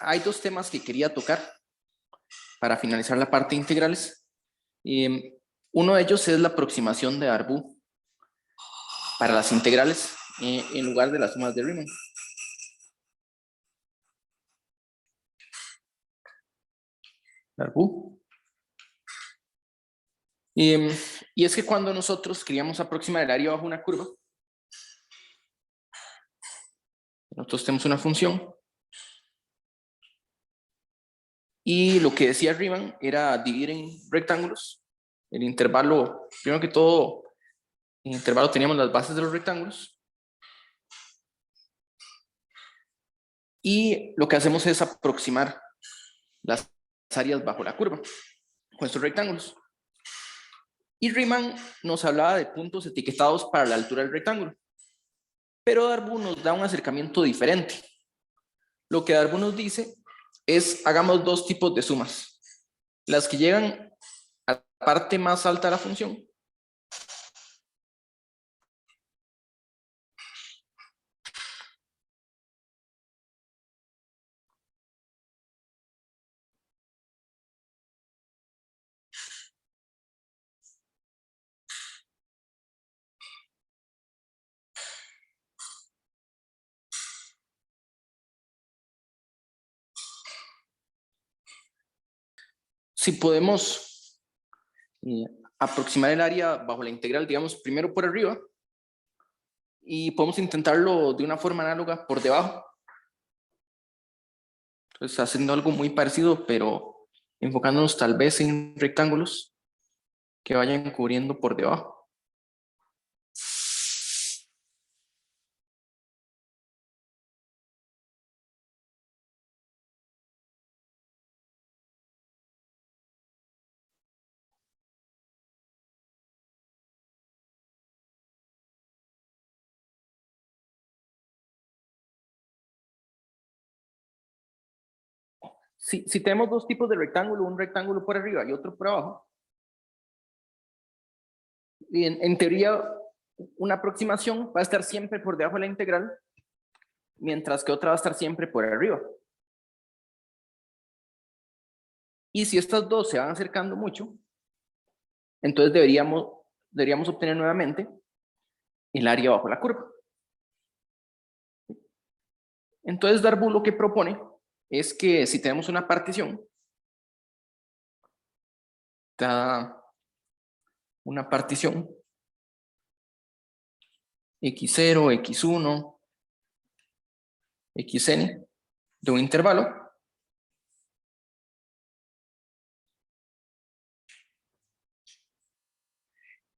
hay dos temas que quería tocar para finalizar la parte de integrales. Uno de ellos es la aproximación de Darboux para las integrales en lugar de las sumas de Riemann. Darboux. Y es que cuando nosotros queríamos aproximar el área bajo una curva, nosotros tenemos una función y lo que decía Riemann era dividir en rectángulos. El intervalo, primero que todo, en el intervalo teníamos las bases de los rectángulos. Y lo que hacemos es aproximar las áreas bajo la curva con estos rectángulos. Y Riemann nos hablaba de puntos etiquetados para la altura del rectángulo. Pero Darboux nos da un acercamiento diferente. Lo que Darboux nos dice es, hagamos dos tipos de sumas. Las que llegan a la parte más alta de la función si podemos aproximar el área bajo la integral, digamos, primero por arriba, y podemos intentarlo de una forma análoga por debajo. Entonces, haciendo algo muy parecido, pero enfocándonos tal vez en rectángulos que vayan cubriendo por debajo. Si tenemos dos tipos de rectángulo, un rectángulo por arriba y otro por abajo, y en teoría una aproximación va a estar siempre por debajo de la integral, mientras que otra va a estar siempre por arriba. Y si estas dos se van acercando mucho, entonces deberíamos obtener nuevamente el área bajo la curva. Entonces Darboux lo que propone es que si tenemos una partición, da una partición x0, x1, xn de un intervalo,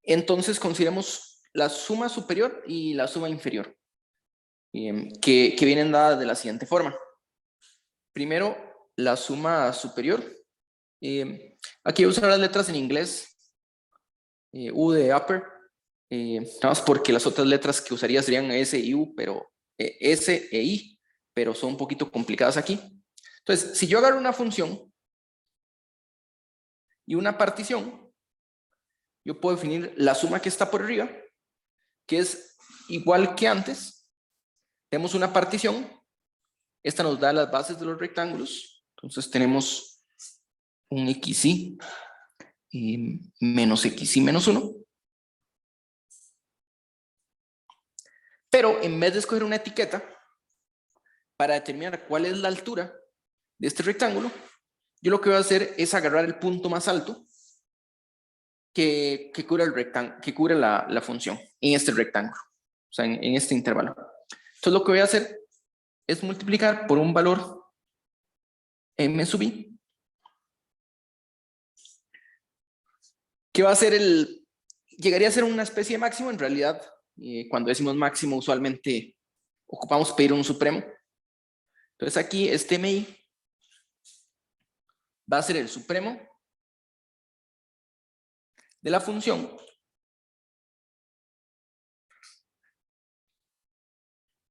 entonces consideremos la suma superior y la suma inferior, que vienen dadas de la siguiente forma. Primero, la suma superior. Aquí voy a usar las letras en inglés, U de upper, nada más porque las otras letras que usaría serían S y U, pero S e I, pero son un poquito complicadas aquí. Entonces, si yo agarro una función y una partición, yo puedo definir la suma que está por arriba, que es igual que antes. Tenemos una partición, esta nos da las bases de los rectángulos, entonces tenemos un xy menos xy menos 1. Pero en vez de escoger una etiqueta para determinar cuál es la altura de este rectángulo, yo lo que voy a hacer es agarrar el punto más alto que cubre la función en este rectángulo, o sea, en este intervalo. Entonces lo que voy a hacer es multiplicar por un valor m sub i, que va a ser llegaría a ser una especie de máximo. En realidad, cuando decimos máximo, usualmente ocupamos pedir un supremo. Entonces aquí este mi va a ser el supremo de la función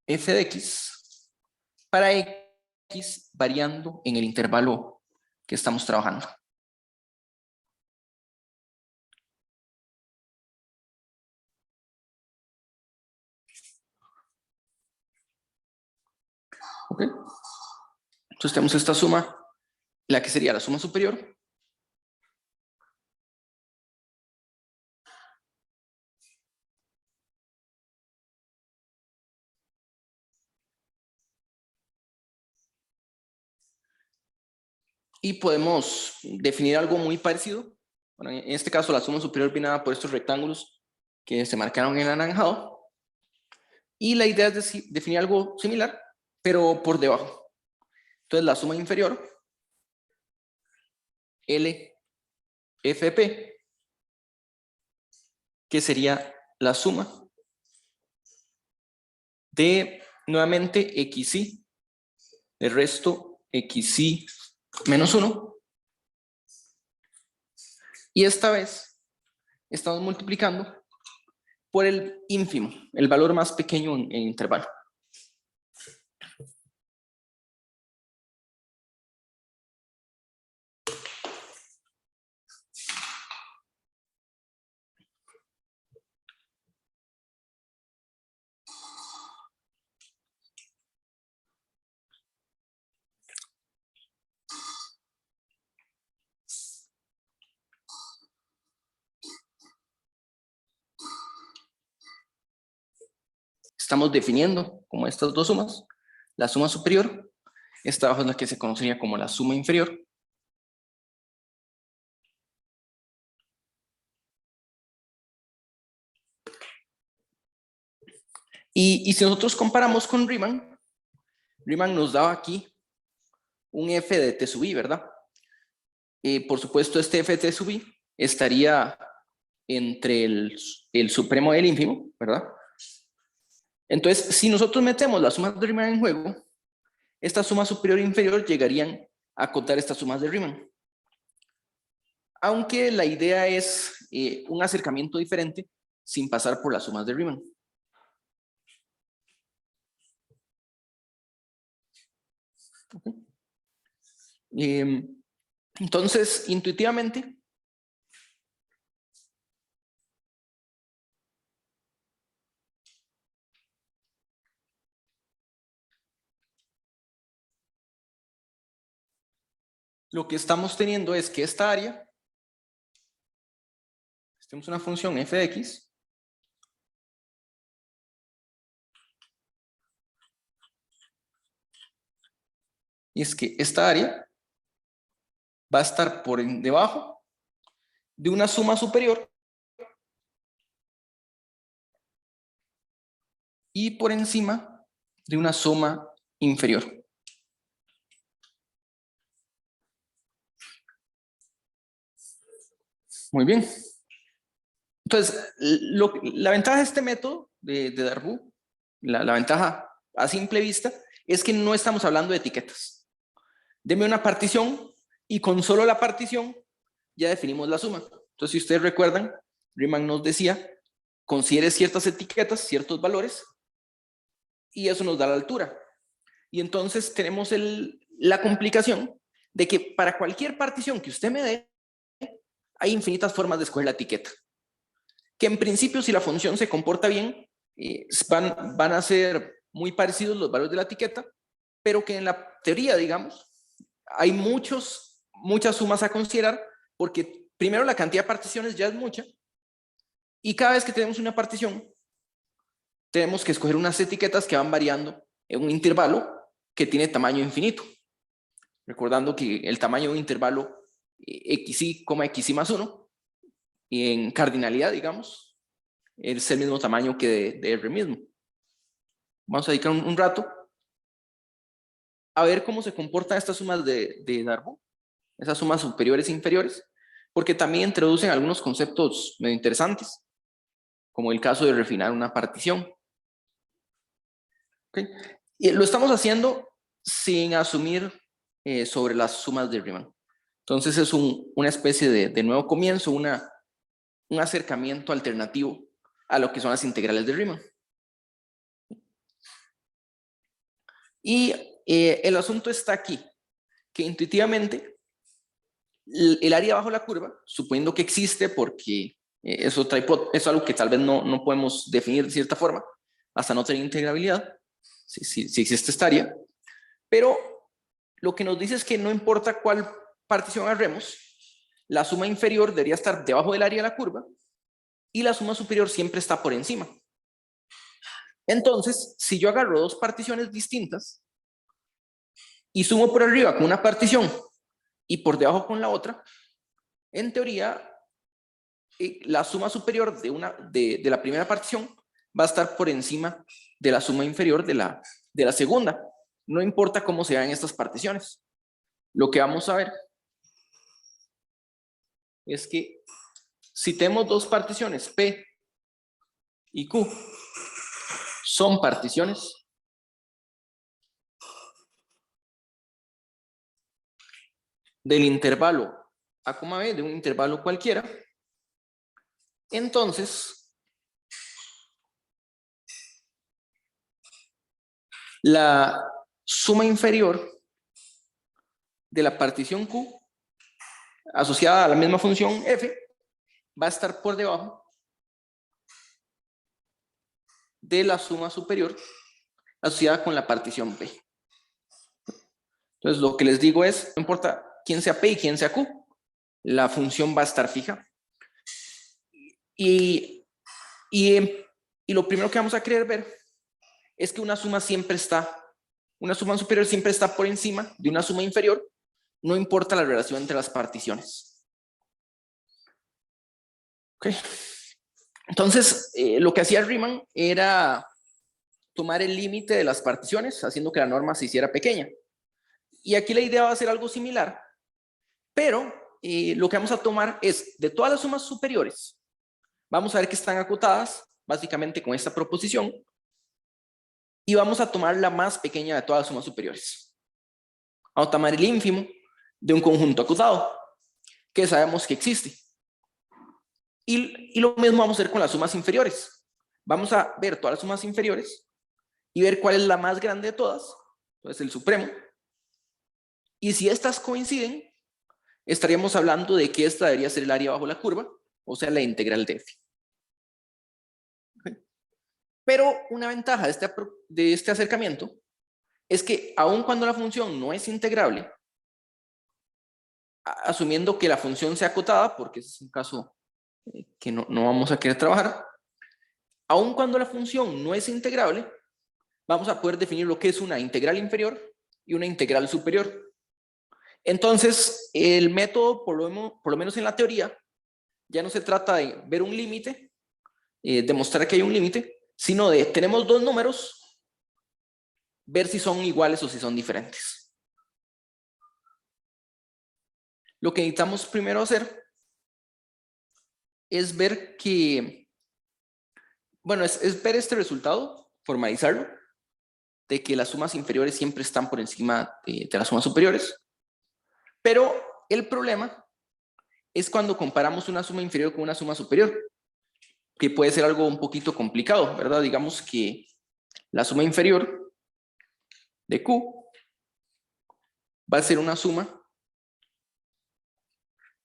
f de x para x variando en el intervalo que estamos trabajando. ¿Ok? Entonces tenemos esta suma, la que sería la suma superior. Y podemos definir algo muy parecido. Bueno, en este caso la suma superior viene dada por estos rectángulos que se marcaron en anaranjado. Y la idea es definir algo similar, pero por debajo. Entonces la suma inferior, LFP, que sería la suma de, nuevamente, XY, el resto XY menos 1. Y esta vez estamos multiplicando por el ínfimo, el valor más pequeño en intervalo. Estamos definiendo como estas dos sumas, la suma superior, esta abajo es la que se conocería como la suma inferior. Y si nosotros comparamos con Riemann, Riemann nos daba aquí un f de t sub i, ¿verdad? Por supuesto, este f de t sub i estaría entre el supremo y el ínfimo, ¿verdad? Entonces, si nosotros metemos las sumas de Riemann en juego, esta suma superior e inferior llegarían a acotar estas sumas de Riemann. Aunque la idea es un acercamiento diferente sin pasar por las sumas de Riemann. Okay. Entonces, intuitivamente, lo que estamos teniendo es que esta área, tenemos una función f de x, y es que esta área va a estar por debajo de una suma superior y por encima de una suma inferior. Muy bien. Entonces, la ventaja de este método de Darboux, la ventaja a simple vista, es que no estamos hablando de etiquetas. Deme una partición y con solo la partición ya definimos la suma. Entonces, si ustedes recuerdan, Riemann nos decía, considere ciertas etiquetas, ciertos valores, y eso nos da la altura. Y entonces tenemos la complicación de que para cualquier partición que usted me dé, hay infinitas formas de escoger la etiqueta. Que en principio, si la función se comporta bien, van a ser muy parecidos los valores de la etiqueta, pero que en la teoría, digamos, hay muchas sumas a considerar, porque primero la cantidad de particiones ya es mucha, y cada vez que tenemos una partición, tenemos que escoger unas etiquetas que van variando en un intervalo que tiene tamaño infinito. Recordando que el tamaño de un intervalo xy, xy más 1, y en cardinalidad, digamos, es el mismo tamaño que de R mismo. Vamos a dedicar un rato a ver cómo se comportan estas sumas de Darboux, esas sumas superiores e inferiores, porque también introducen algunos conceptos medio interesantes, como el caso de refinar una partición. ¿Okay? Y lo estamos haciendo sin asumir sobre las sumas de Riemann. Entonces es una especie de nuevo comienzo, un acercamiento alternativo a lo que son las integrales de Riemann. Y el asunto está aquí, que intuitivamente el área bajo la curva, suponiendo que existe, porque es algo que tal vez no podemos definir de cierta forma, hasta no tener integrabilidad, si existe esta área, pero lo que nos dice es que no importa cuál partición agarremos, la suma inferior debería estar debajo del área de la curva y la suma superior siempre está por encima. Entonces, si yo agarro dos particiones distintas y sumo por arriba con una partición y por debajo con la otra, en teoría, la suma superior de la primera partición va a estar por encima de la suma inferior de la segunda. No importa cómo se vean estas particiones. Lo que vamos a ver es que si tenemos dos particiones, P y Q, son particiones del intervalo A, B, de un intervalo cualquiera, entonces la suma inferior de la partición Q asociada a la misma función f va a estar por debajo de la suma superior asociada con la partición P. Entonces lo que les digo es, no importa quién sea P y quién sea Q, la función va a estar fija. Y lo primero que vamos a querer ver es que una suma superior siempre está por encima de una suma inferior, no importa la relación entre las particiones. Okay. Entonces, lo que hacía Riemann era tomar el límite de las particiones, haciendo que la norma se hiciera pequeña. Y aquí la idea va a ser algo similar, pero lo que vamos a tomar es, de todas las sumas superiores, vamos a ver que están acotadas, básicamente con esta proposición, y vamos a tomar la más pequeña de todas las sumas superiores. Vamos a tomar el ínfimo de un conjunto acotado, que sabemos que existe. Y lo mismo vamos a hacer con las sumas inferiores. Vamos a ver todas las sumas inferiores y ver cuál es la más grande de todas, entonces el supremo. Y si estas coinciden, estaríamos hablando de que esta debería ser el área bajo la curva, o sea, la integral de f. ¿Okay? Pero una ventaja de este acercamiento es que aun cuando la función no es integrable, asumiendo que la función sea acotada, porque ese es un caso que no vamos a querer trabajar, aun cuando la función no es integrable, vamos a poder definir lo que es una integral inferior y una integral superior. Entonces, el método, por lo menos en la teoría, ya no se trata de ver un límite, demostrar que hay un límite, sino de tenemos dos números, ver si son iguales o si son diferentes. Lo que necesitamos primero hacer es ver que, bueno, es ver este resultado, formalizarlo, de que las sumas inferiores siempre están por encima de las sumas superiores. Pero el problema es cuando comparamos una suma inferior con una suma superior, que puede ser algo un poquito complicado, ¿verdad? Digamos que la suma inferior de Q va a ser una suma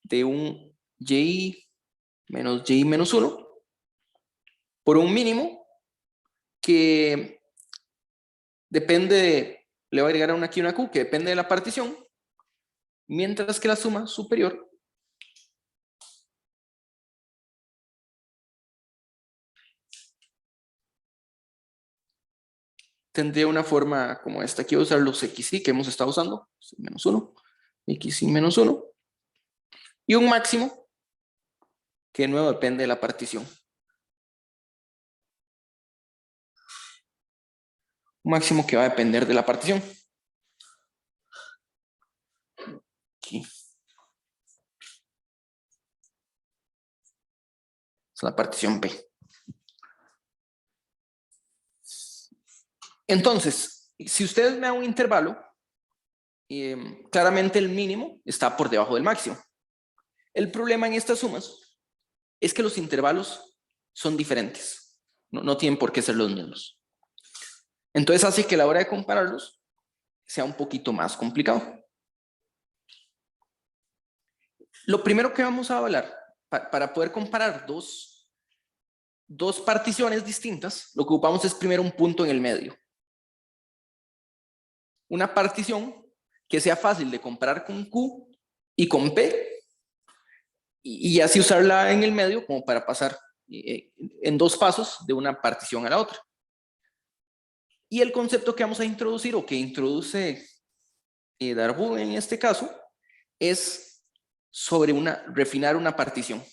de un y menos y menos 1 por un mínimo que depende le va a agregar aquí una Q que depende de la partición, mientras que la suma superior tendría una forma como esta. Aquí voy a usar los xy que hemos estado usando, menos 1, xy menos 1, y un máximo que de nuevo depende de la partición. Un máximo que va a depender de la partición. Aquí. Es la partición P. Entonces, si ustedes me dan un intervalo, claramente el mínimo está por debajo del máximo. El problema en estas sumas es que los intervalos son diferentes. No tienen por qué ser los mismos. Entonces hace que la hora de compararlos sea un poquito más complicado. Lo primero que vamos a hablar, para poder comparar dos particiones distintas, lo que ocupamos es primero un punto en el medio. Una partición que sea fácil de comparar con Q y con P, y así usarla en el medio como para pasar en dos pasos de una partición a la otra. Y el concepto que vamos a introducir, o que introduce Darboux en este caso, es sobre refinar una partición.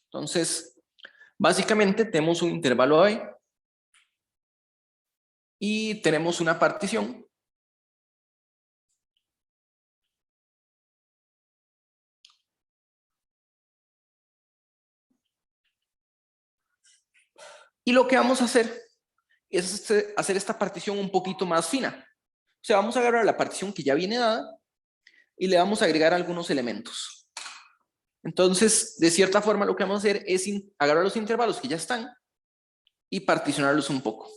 Entonces, básicamente tenemos un intervalo A y tenemos una partición y lo que vamos a hacer es hacer esta partición un poquito más fina. O sea, vamos a agarrar la partición que ya viene dada y le vamos a agregar algunos elementos. Entonces, de cierta forma, lo que vamos a hacer es agarrar los intervalos que ya están y particionarlos un poco.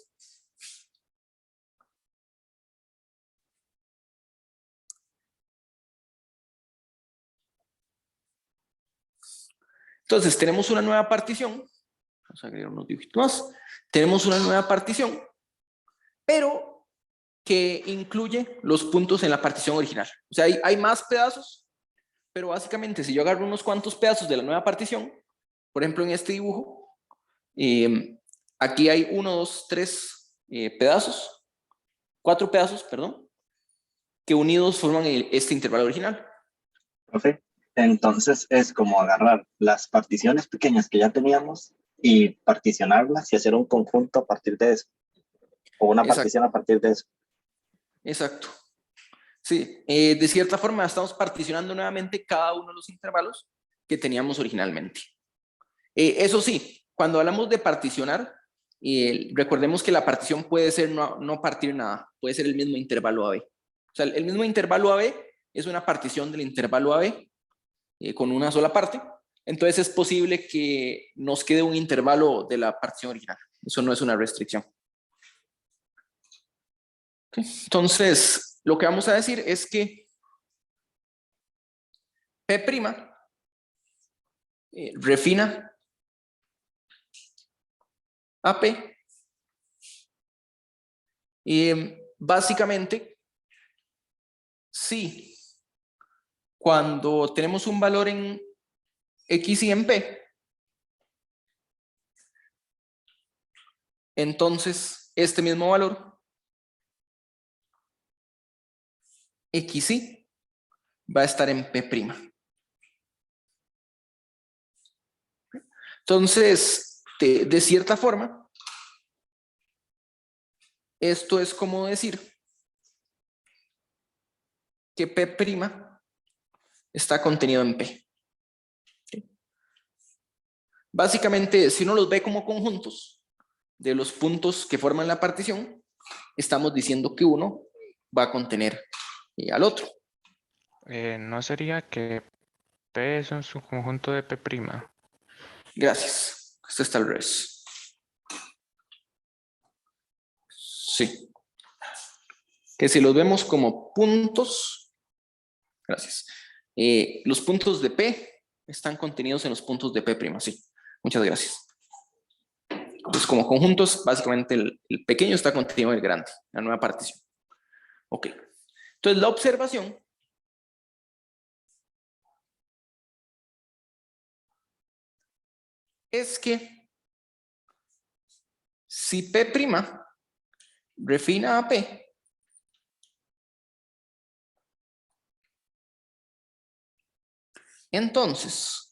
Entonces, tenemos una nueva partición. Vamos a agregar unos dibujitos más. Tenemos una nueva partición, pero que incluye los puntos en la partición original. O sea, hay más pedazos, pero básicamente si yo agarro unos cuantos pedazos de la nueva partición, por ejemplo en este dibujo, aquí hay 1, 2, 3 pedazos, 4 pedazos, perdón, que unidos forman este intervalo original. Profe, entonces es como agarrar las particiones pequeñas que ya teníamos y particionarlas y hacer un conjunto a partir de eso, o una Exacto. partición a partir de eso. Exacto. Sí, de cierta forma estamos particionando nuevamente cada uno de los intervalos que teníamos originalmente. Eso sí, cuando hablamos de particionar, recordemos que la partición puede ser no partir nada, puede ser el mismo intervalo AB. O sea, el mismo intervalo AB es una partición del intervalo AB con una sola parte. Entonces es posible que nos quede un intervalo de la partición original. Eso no es una restricción. ¿Okay? Entonces, lo que vamos a decir es que P' refina a P. Básicamente, sí, cuando tenemos un valor en X y en P, entonces este mismo valor, X y, va a estar en P'. Entonces, de cierta forma, esto es como decir que P' está contenido en P. Básicamente, si uno los ve como conjuntos de los puntos que forman la partición, estamos diciendo que uno va a contener al otro. ¿No sería que P es un subconjunto de P'? Gracias. Esto está al revés. Sí. Que si los vemos como puntos, gracias. Los puntos de P están contenidos en los puntos de P'. Sí. Muchas gracias. Entonces, como conjuntos, básicamente el pequeño está contenido en el grande, la nueva partición. Ok. Entonces, la observación es que si P' refina a P, entonces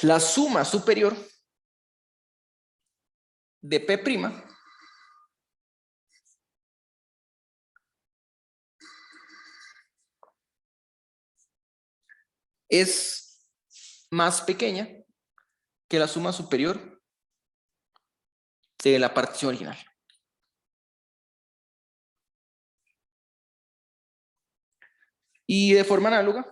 la suma superior de P' es más pequeña que la suma superior de la partición original. Y de forma análoga,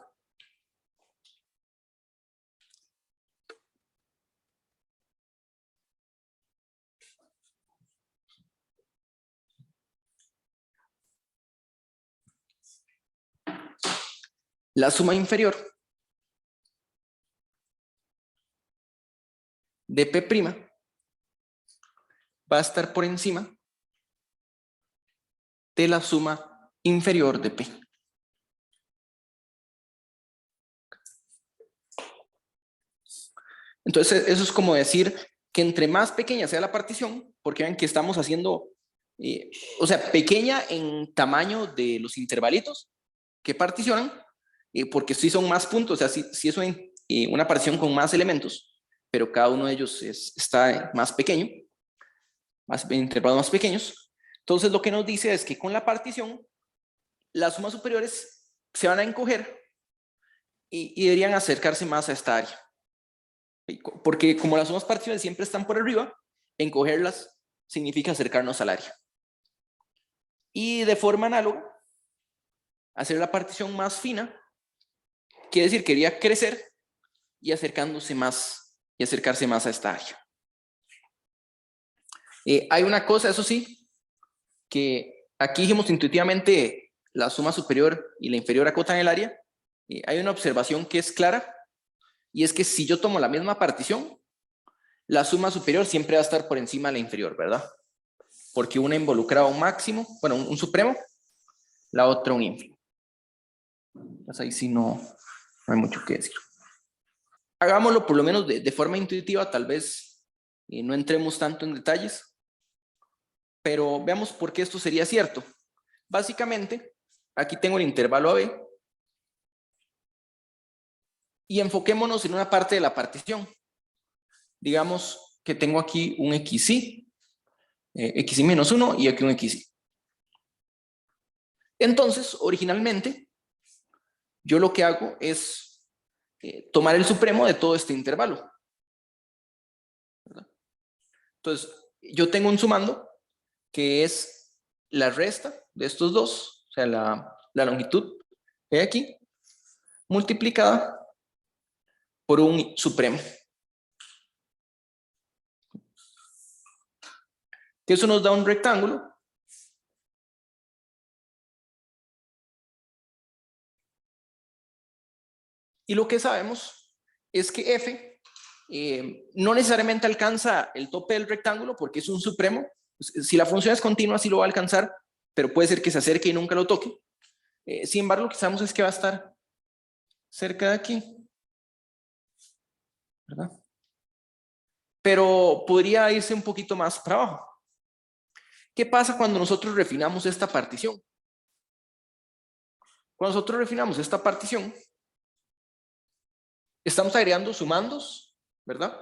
la suma inferior de P' va a estar por encima de la suma inferior de P. Entonces, eso es como decir que entre más pequeña sea la partición, porque ven que estamos haciendo, o sea, pequeña en tamaño de los intervalitos que particionan, porque sí son más puntos, o sea, sí es una partición con más elementos, pero cada uno de ellos está más pequeño, en intervalos más pequeños. Entonces, lo que nos dice es que con la partición, las sumas superiores se van a encoger y deberían acercarse más a esta área. Porque como las sumas parciales siempre están por arriba, encogerlas significa acercarnos al área. Y de forma análoga, hacer la partición más fina quiere decir que quería crecer y acercarse más a esta área. Hay una cosa, eso sí, que aquí dijimos intuitivamente la suma superior y la inferior acotan el área. Hay una observación que es clara, y es que si yo tomo la misma partición, la suma superior siempre va a estar por encima de la inferior, ¿verdad? Porque una involucraba un máximo, bueno, un supremo, la otra un ínfimo. Pues ahí sí no hay mucho que decir. Hagámoslo por lo menos de forma intuitiva, tal vez no entremos tanto en detalles, pero veamos por qué esto sería cierto. Básicamente, aquí tengo el intervalo AB, y enfoquémonos en una parte de la partición. Digamos que tengo aquí un xy, xy menos 1 y aquí un xy. Entonces, originalmente, yo lo que hago es tomar el supremo de todo este intervalo, ¿verdad? Entonces, yo tengo un sumando que es la resta de estos dos, o sea, la longitud de aquí, multiplicada por un supremo. Que eso nos da un rectángulo y lo que sabemos es que F no necesariamente alcanza el tope del rectángulo porque es un supremo. Si la función es continua, sí lo va a alcanzar, pero puede ser que se acerque y nunca lo toque. Sin embargo, lo que sabemos es que va a estar cerca de aquí, ¿verdad? Pero podría irse un poquito más para abajo. ¿Qué pasa cuando nosotros refinamos esta partición? Cuando nosotros refinamos esta partición, estamos agregando sumandos, ¿verdad?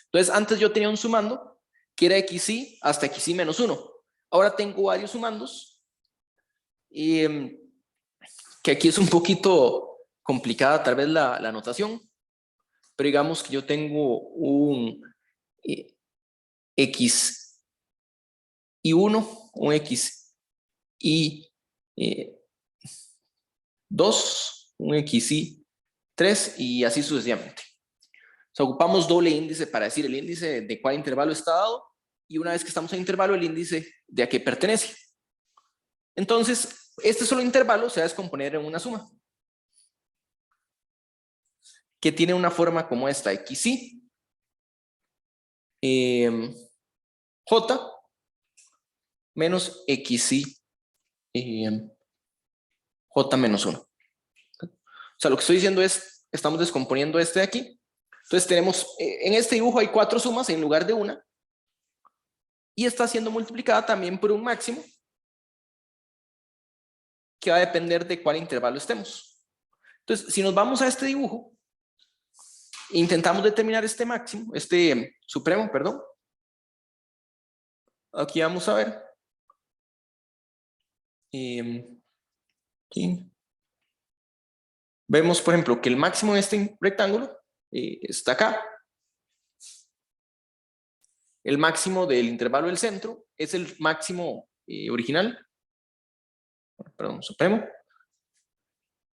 Entonces, antes yo tenía un sumando que era xy hasta xy menos 1. Ahora tengo varios sumandos, que aquí es un poquito complicada tal vez la notación, pero digamos que yo tengo un x y 1, un x y 2, un x y 3 y así sucesivamente. O sea, ocupamos doble índice para decir el índice de cuál intervalo está dado y una vez que estamos en intervalo el índice de a qué pertenece. Entonces, este solo intervalo se va a descomponer en una suma que tiene una forma como esta, xy j menos xy j menos 1. O sea, lo que estoy diciendo es, estamos descomponiendo este de aquí. Entonces tenemos, en este dibujo hay 4 sumas en lugar de una, y está siendo multiplicada también por un máximo, que va a depender de cuál intervalo estemos. Entonces, si nos vamos a este dibujo, intentamos determinar este máximo, este supremo, perdón. Aquí vamos a ver. Aquí. Vemos, por ejemplo, que el máximo de este rectángulo está acá. El máximo del intervalo del centro es el máximo original, perdón, supremo.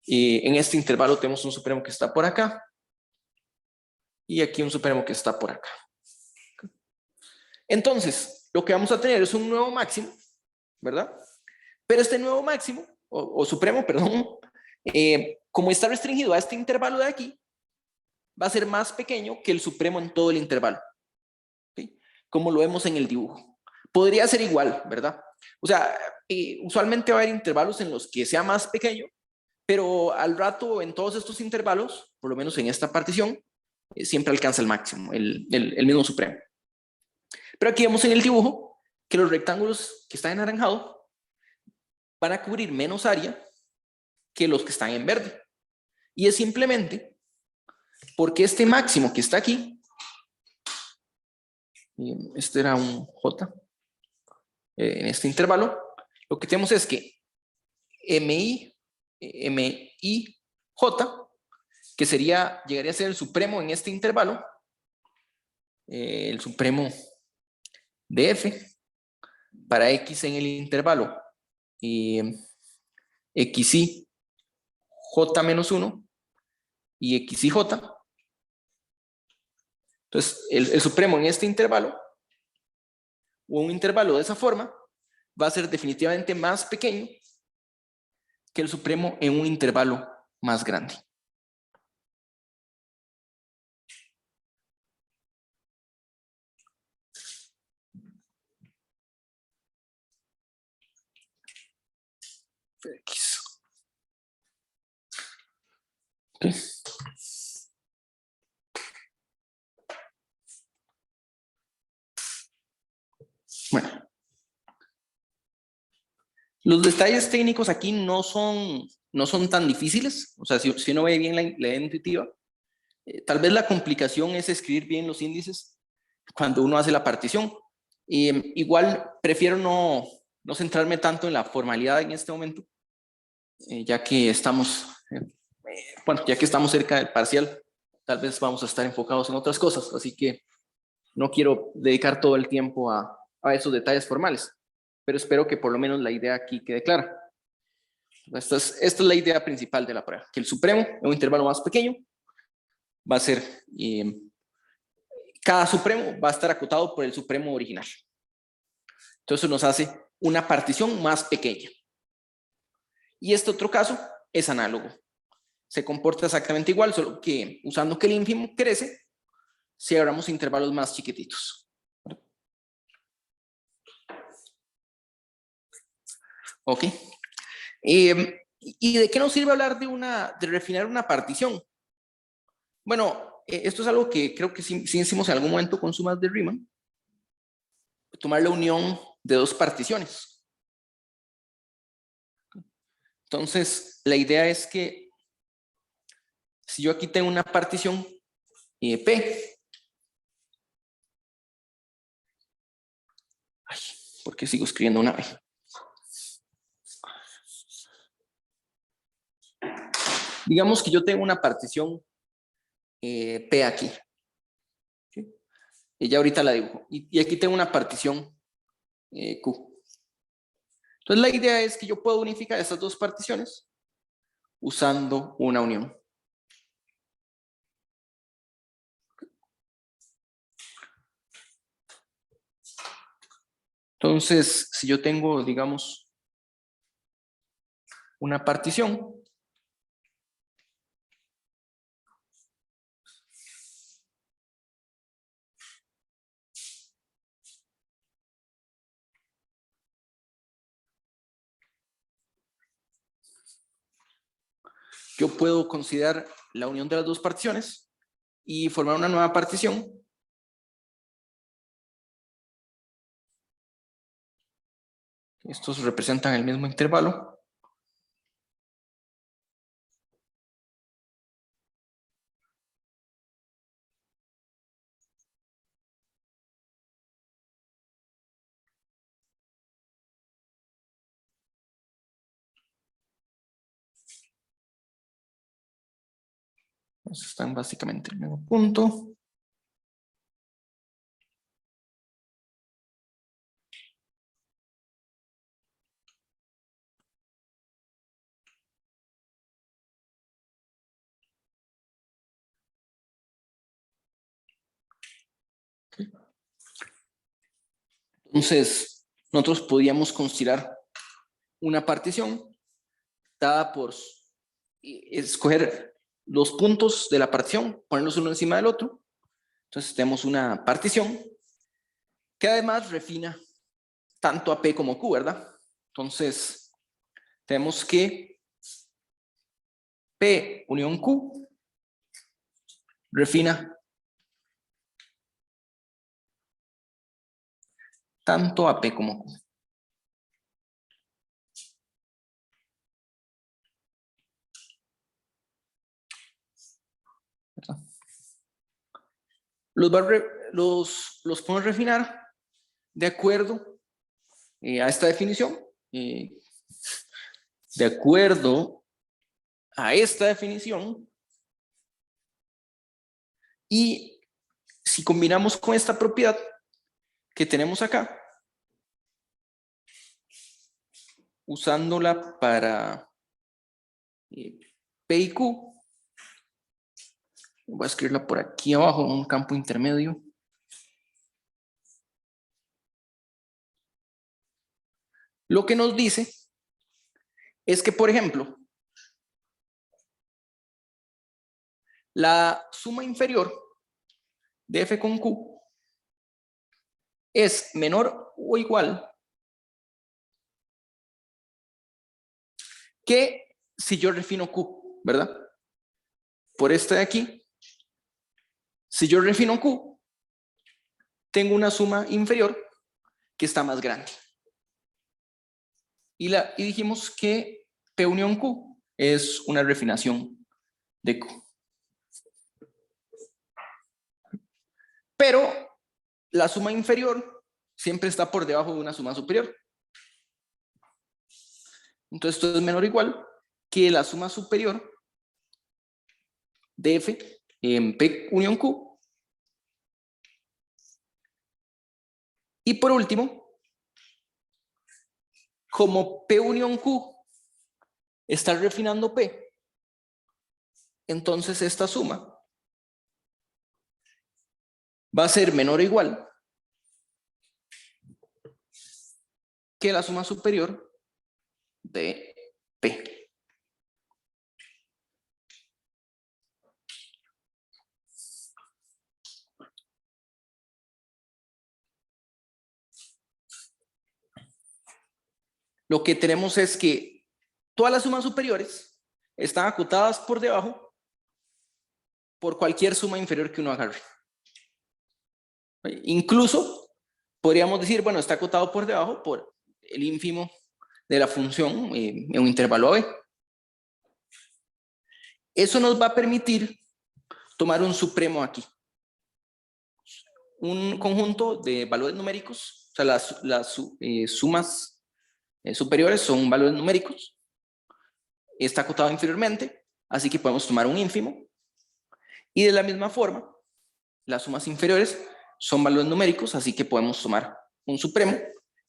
En este intervalo tenemos un supremo que está por acá. Y aquí un supremo que está por acá. Entonces, lo que vamos a tener es un nuevo máximo, ¿verdad? Pero este nuevo máximo, o supremo, perdón, como está restringido a este intervalo de aquí, va a ser más pequeño que el supremo en todo el intervalo. como lo vemos en el dibujo. Podría ser igual, ¿verdad? O sea, usualmente va a haber intervalos en los que sea más pequeño, pero al rato en todos estos intervalos, por lo menos en esta partición, siempre alcanza el máximo, el mismo supremo. Pero aquí vemos en el dibujo que los rectángulos que están en anaranjado van a cubrir menos área que los que están en verde. Y es simplemente porque este máximo que está aquí, este era un J, en este intervalo, lo que tenemos es que MI, J, que llegaría a ser el supremo en este intervalo, el supremo de F, para X en el intervalo XI, J menos 1 y XI, J. Entonces, el supremo en este intervalo, o un intervalo de esa forma, va a ser definitivamente más pequeño que el supremo en un intervalo más grande. X. Okay. Bueno. Los detalles técnicos aquí no son tan difíciles. O sea, si uno ve bien la idea intuitiva, tal vez la complicación es escribir bien los índices cuando uno hace la partición. Igual prefiero no centrarme tanto en la formalidad en este momento, ya que estamos cerca del parcial, tal vez vamos a estar enfocados en otras cosas, así que no quiero dedicar todo el tiempo a esos detalles formales, pero espero que por lo menos la idea aquí quede clara. Esta es la idea principal de la prueba, que el supremo en un intervalo más pequeño va a ser, cada supremo va a estar acotado por el supremo original. Entonces nos hace una partición más pequeña. Y este otro caso es análogo. Se comporta exactamente igual, solo que usando que el ínfimo crece, si abramos intervalos más chiquititos. Ok. ¿Y de qué nos sirve hablar de refinar una partición? Bueno, esto es algo que creo que sí hicimos en algún momento con sumas de Riemann. Tomar la unión de dos particiones. Entonces, la idea es que si yo aquí tengo una partición P, ay, ¿por qué sigo escribiendo una B? Digamos que yo tengo una partición P aquí. ¿Sí? Y ya ahorita la dibujo. Y aquí tengo una partición Q. Entonces la idea es que yo puedo unificar estas dos particiones usando una unión. Entonces, si yo tengo, digamos, una partición, yo puedo considerar la unión de las dos particiones y formar una nueva partición. Estos representan el mismo intervalo. Entonces están básicamente en el mismo punto. Entonces, nosotros podríamos considerar una partición dada por escoger los puntos de la partición, ponerlos uno encima del otro. Entonces tenemos una partición que además refina tanto a P como Q, ¿verdad? Entonces, tenemos que P unión Q refina tanto a P como Q. Los podemos refinar de acuerdo a esta definición. De acuerdo a esta definición. Y si combinamos con esta propiedad que tenemos acá, usándola para P y Q, voy a escribirla por aquí abajo en un campo intermedio. Lo que nos dice es que, por ejemplo, la suma inferior de F con Q es menor o igual que si yo refino Q, ¿verdad? Por esta de aquí, si yo refino Q, tengo una suma inferior que está más grande. Y dijimos que P unión Q es una refinación de Q. Pero la suma inferior siempre está por debajo de una suma superior. Entonces esto es menor o igual que la suma superior de F en P unión Q. Y por último, como P unión Q está refinando P, entonces esta suma va a ser menor o igual que la suma superior de P. Lo que tenemos es que todas las sumas superiores están acotadas por debajo por cualquier suma inferior que uno agarre. Incluso podríamos decir, bueno, está acotado por debajo por el ínfimo de la función en un intervalo A. Eso nos va a permitir tomar un supremo aquí. Un conjunto de valores numéricos, o sea, las sumas superiores son valores numéricos. Está acotado inferiormente, así que podemos tomar un ínfimo. Y de la misma forma, las sumas inferiores son valores numéricos, así que podemos tomar un supremo,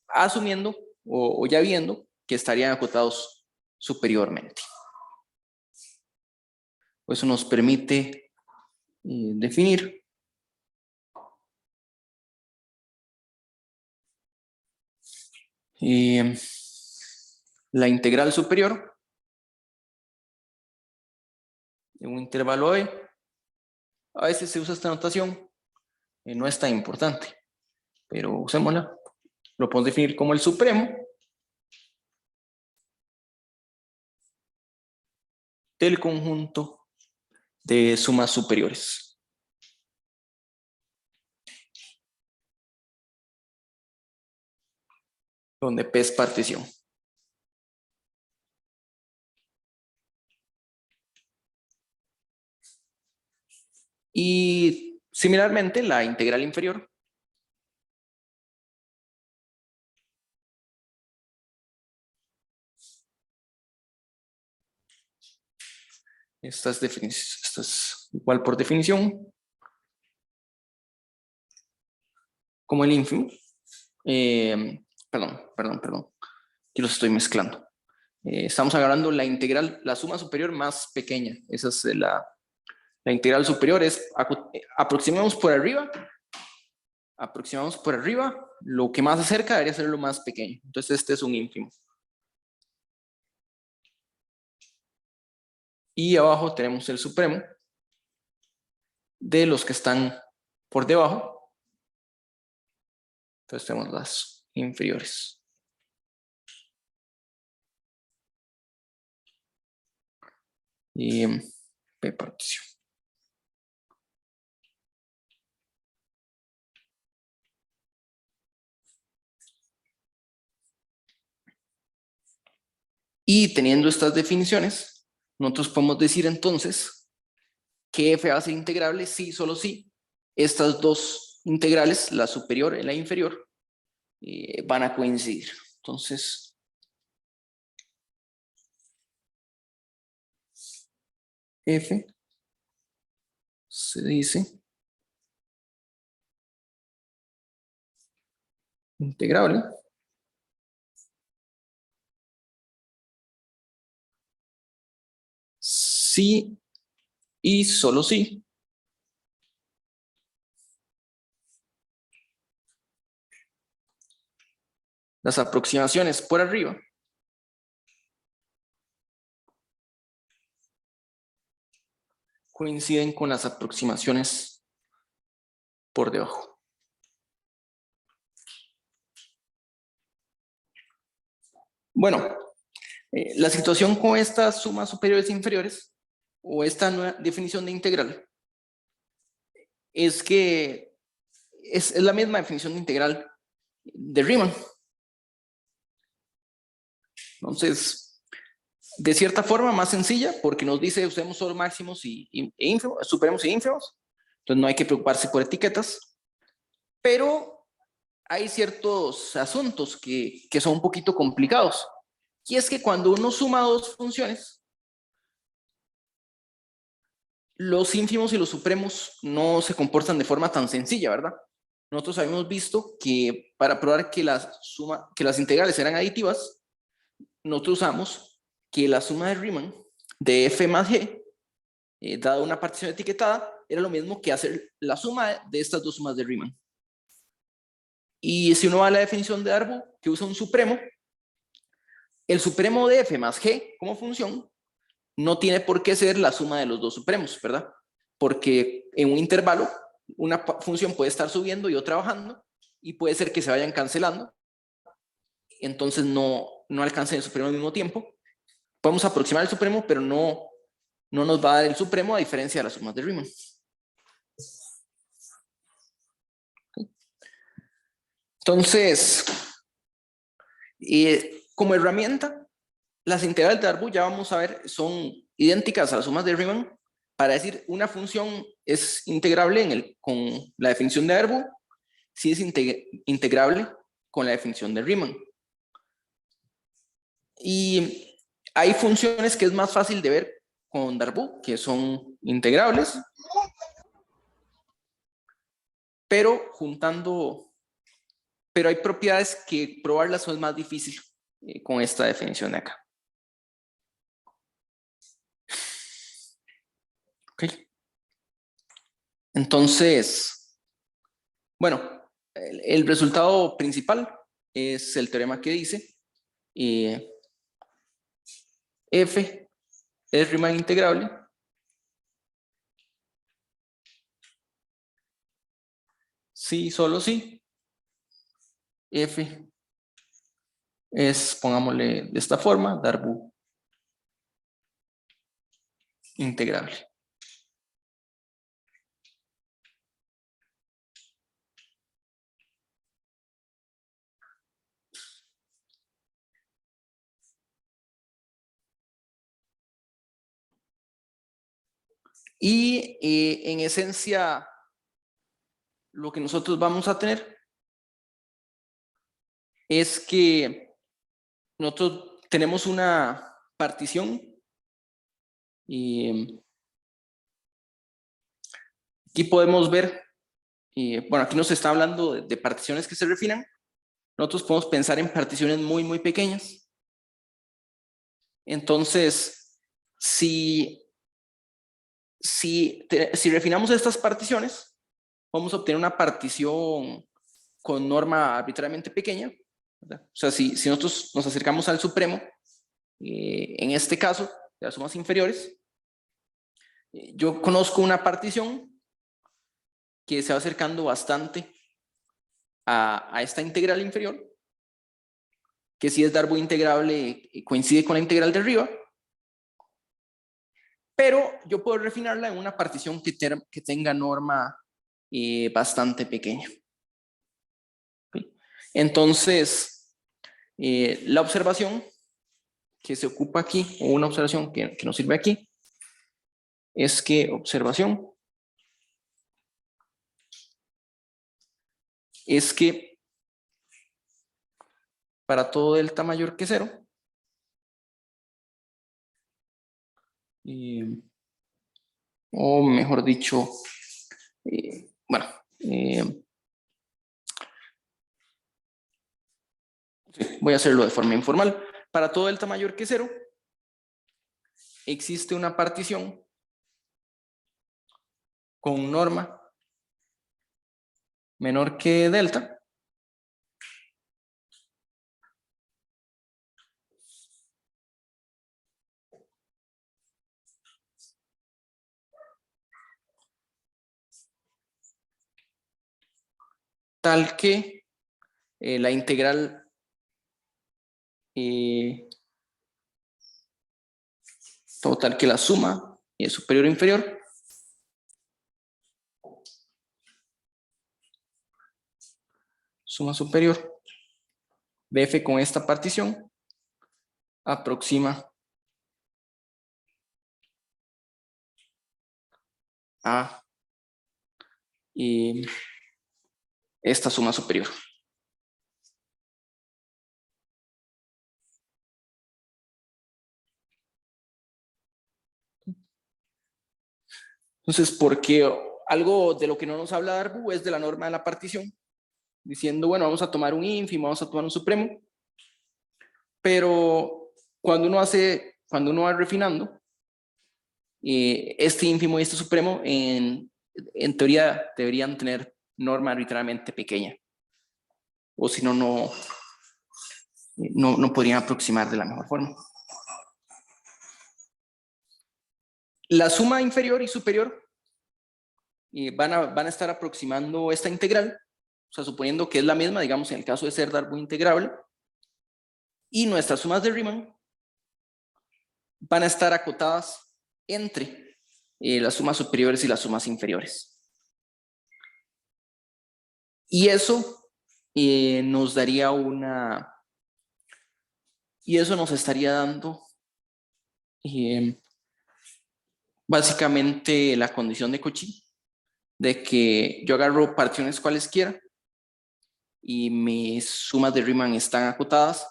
asumiendo o ya viendo que estarían acotados superiormente. Eso nos permite definir la integral superior en un intervalo E. A veces se usa esta notación, no es tan importante, pero usémosla. Lo podemos definir como el supremo del conjunto de sumas superiores. Donde P es partición. Y similarmente, la integral inferior esta es igual por definición como el ínfimo. Perdón. Aquí los estoy mezclando. Estamos agarrando la integral, la suma superior más pequeña. Esa es la integral superior. Aproximamos por arriba. Lo que más acerca debería ser lo más pequeño. Entonces este es un ínfimo. Y abajo tenemos el supremo de los que están por debajo Entonces tenemos las inferiores. Y P partición. Y teniendo estas definiciones, nosotros podemos decir entonces que f va a ser integrable si, solo si, estas dos integrales, la superior y la inferior, van a coincidir. Entonces, f se dice integrable si y solo si las aproximaciones por arriba coinciden con las aproximaciones por debajo. Bueno, la situación con estas sumas superiores e inferiores o esta nueva definición de integral es que es la misma definición de integral de Riemann. Entonces, de cierta forma más sencilla, porque nos dice usemos solo máximos e ínfimos, supremos y ínfimos, entonces no hay que preocuparse por etiquetas, pero hay ciertos asuntos que son un poquito complicados, y es que cuando uno suma dos funciones, los ínfimos y los supremos no se comportan de forma tan sencilla, ¿verdad? Nosotros habíamos visto que para probar que las integrales eran aditivas, nosotros usamos que la suma de Riemann de f más g, dada una partición etiquetada, era lo mismo que hacer la suma de estas dos sumas de Riemann. Y si uno va a la definición de Darboux, que usa un supremo, el supremo de f más g como función no tiene por qué ser la suma de los dos supremos, ¿verdad? Porque en un intervalo una función puede estar subiendo y otra bajando, y puede ser que se vayan cancelando, entonces no alcancen el supremo al mismo tiempo. Podemos aproximar el supremo, pero no nos va a dar el supremo, a diferencia de las sumas de Riemann. Entonces, como herramienta, las integrales de Darboux, ya vamos a ver, son idénticas a las sumas de Riemann para decir una función es integrable con la definición de Darboux si es integrable con la definición de Riemann. Y hay funciones que es más fácil de ver con Darboux, que son integrables, pero hay propiedades que probarlas son más difícil con esta definición de acá. Ok. Entonces, bueno, el resultado principal es el teorema que dice f es Riemann integrable si, solo si f es, pongámosle de esta forma, Darboux integrable. Y en esencia, lo que nosotros vamos a tener es que nosotros tenemos una partición y aquí podemos ver, bueno, aquí nos está hablando de particiones que se refinan. Nosotros podemos pensar en particiones muy, muy pequeñas. Entonces, si refinamos estas particiones, vamos a obtener una partición con norma arbitrariamente pequeña, ¿verdad? O sea, si nosotros nos acercamos al supremo, en este caso, de las sumas inferiores, yo conozco una partición que se va acercando bastante a esta integral inferior, que si es Darboux integrable coincide con la integral de arriba, pero yo puedo refinarla en una partición que tenga norma bastante pequeña. ¿Okay? Entonces, la observación que se ocupa aquí, o una observación que nos sirve aquí, es que para todo delta mayor que 0, o mejor dicho, bueno, voy a hacerlo de forma informal. Para todo delta mayor que 0, existe una partición con norma menor que delta, tal que la integral total que la suma es superior o inferior suma superior de f con esta partición aproxima a esta suma superior. Entonces, porque algo de lo que no nos habla Darboux es de la norma de la partición, diciendo, bueno, vamos a tomar un ínfimo, vamos a tomar un supremo, pero cuando uno va refinando, este ínfimo y este supremo, en teoría, deberían tener norma arbitrariamente pequeña, o si no, no podrían aproximar de la mejor forma. La suma inferior y superior van a estar aproximando esta integral, o sea, suponiendo que es la misma, digamos, en el caso de ser Darboux integrable, y nuestras sumas de Riemann van a estar acotadas entre las sumas superiores y las sumas inferiores. Y eso nos daría y eso nos estaría dando básicamente la condición de Cauchy, de que yo agarro particiones cualesquiera y mis sumas de Riemann están acotadas.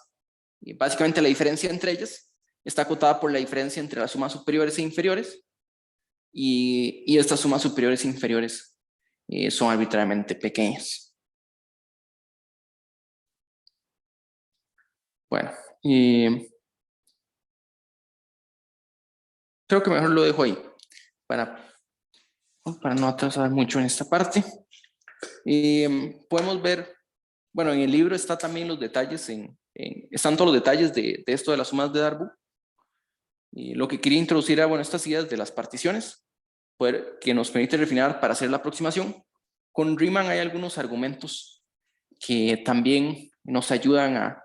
Y básicamente la diferencia entre ellas está acotada por la diferencia entre las sumas superiores e inferiores, y estas sumas superiores e inferiores son arbitrariamente pequeñas. Bueno, creo que mejor lo dejo ahí para no atrasar mucho en esta parte. Podemos ver, bueno, en el libro está también los detalles, están todos los detalles de esto de las sumas de Darboux. Y lo que quería introducir era, bueno, estas ideas de las particiones, que nos permite refinar para hacer la aproximación. Con Riemann hay algunos argumentos que también nos ayudan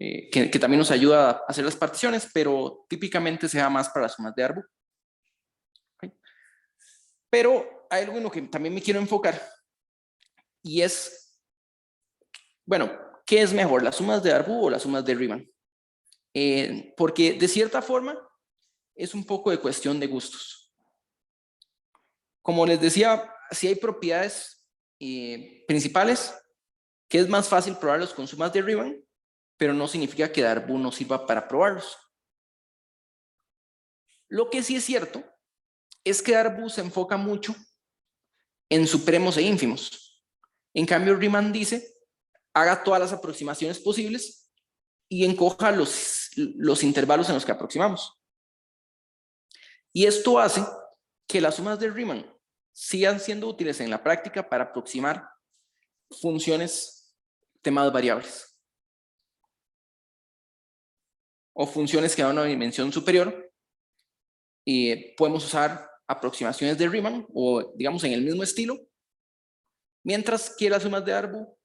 que también nos ayuda a hacer las particiones, pero típicamente se da más para las sumas de Darboux. ¿Okay? Pero hay algo en lo que también me quiero enfocar, y es, bueno, ¿qué es mejor, las sumas de Darboux o las sumas de Riemann? Porque de cierta forma es un poco de cuestión de gustos. Como les decía, si hay propiedades principales que es más fácil probarlos con sumas de Riemann, pero no significa que Darboux no sirva para probarlos. Lo que sí es cierto es que Darboux se enfoca mucho en supremos e ínfimos. En cambio, Riemann dice, haga todas las aproximaciones posibles y encoja los intervalos en los que aproximamos. Y esto hace que las sumas de Riemann sigan siendo útiles en la práctica para aproximar funciones de más variables, o funciones que dan una dimensión superior, y podemos usar aproximaciones de Riemann, o digamos en el mismo estilo, mientras que las sumas de Darboux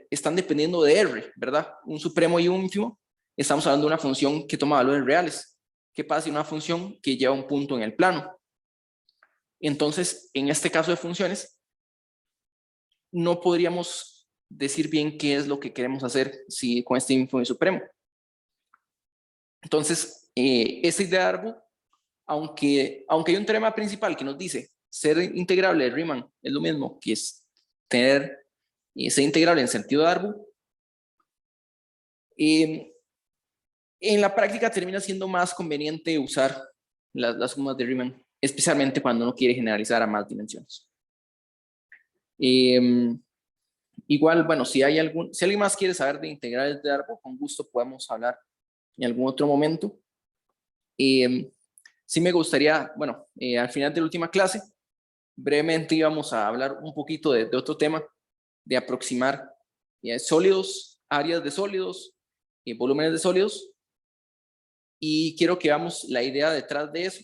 están dependiendo de R, ¿verdad? Un supremo y un ínfimo. Estamos hablando de una función que toma valores reales. ¿Qué pasa si una función que lleva un punto en el plano? Entonces, en este caso de funciones, no podríamos decir bien qué es lo que queremos hacer con este ínfimo y supremo. Entonces, esta idea de árbol, aunque hay un teorema principal que nos dice ser integrable de Riemann es lo mismo que es ser integrable en sentido de árbol, en la práctica termina siendo más conveniente usar las sumas de Riemann, especialmente cuando uno quiere generalizar a más dimensiones. Igual, bueno, si alguien más quiere saber de integrales de árbol, con gusto podemos hablar en algún otro momento. Sí me gustaría, bueno, al final de la última clase, brevemente íbamos a hablar un poquito de otro tema, de aproximar sólidos, áreas de sólidos, volúmenes de sólidos, y quiero que veamos la idea detrás de eso,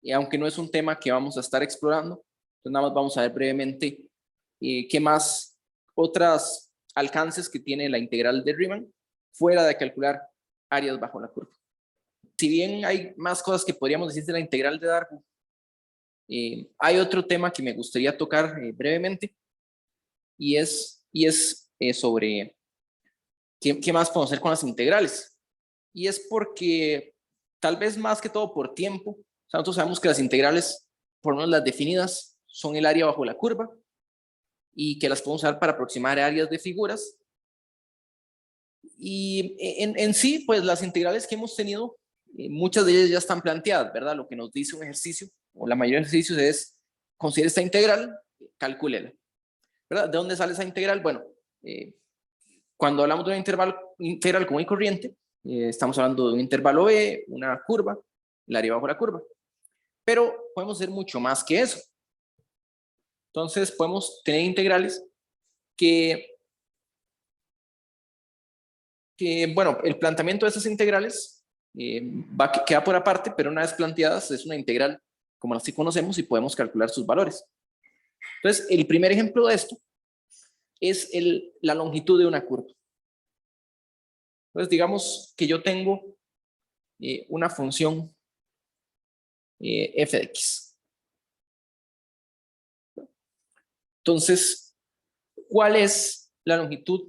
y aunque no es un tema que vamos a estar explorando, entonces nada más vamos a ver brevemente qué más otros alcances que tiene la integral de Riemann fuera de calcular áreas bajo la curva. Si bien hay más cosas que podríamos decir de la integral de Darboux, hay otro tema que me gustaría tocar brevemente, y es sobre qué más podemos hacer con las integrales. Y es porque, tal vez más que todo por tiempo, o sea, nosotros sabemos que las integrales, por lo menos las definidas, son el área bajo la curva, y que las podemos usar para aproximar áreas de figuras. Y en sí, pues las integrales que hemos tenido, muchas de ellas ya están planteadas, ¿verdad? Lo que nos dice un ejercicio, o la mayoría de ejercicios, es: considere esta integral, calcúlela, ¿verdad? ¿De dónde sale esa integral? Bueno, cuando hablamos de una integral común y corriente, estamos hablando de un intervalo B, una curva, el área bajo la curva. Pero podemos hacer mucho más que eso. Entonces podemos tener integrales bueno, el planteamiento de esas integrales queda por aparte, pero una vez planteadas es una integral como las que conocemos y podemos calcular sus valores. Entonces, el primer ejemplo de esto es la longitud de una curva. Entonces, digamos que yo tengo una función f de x. Entonces, ¿cuál es la longitud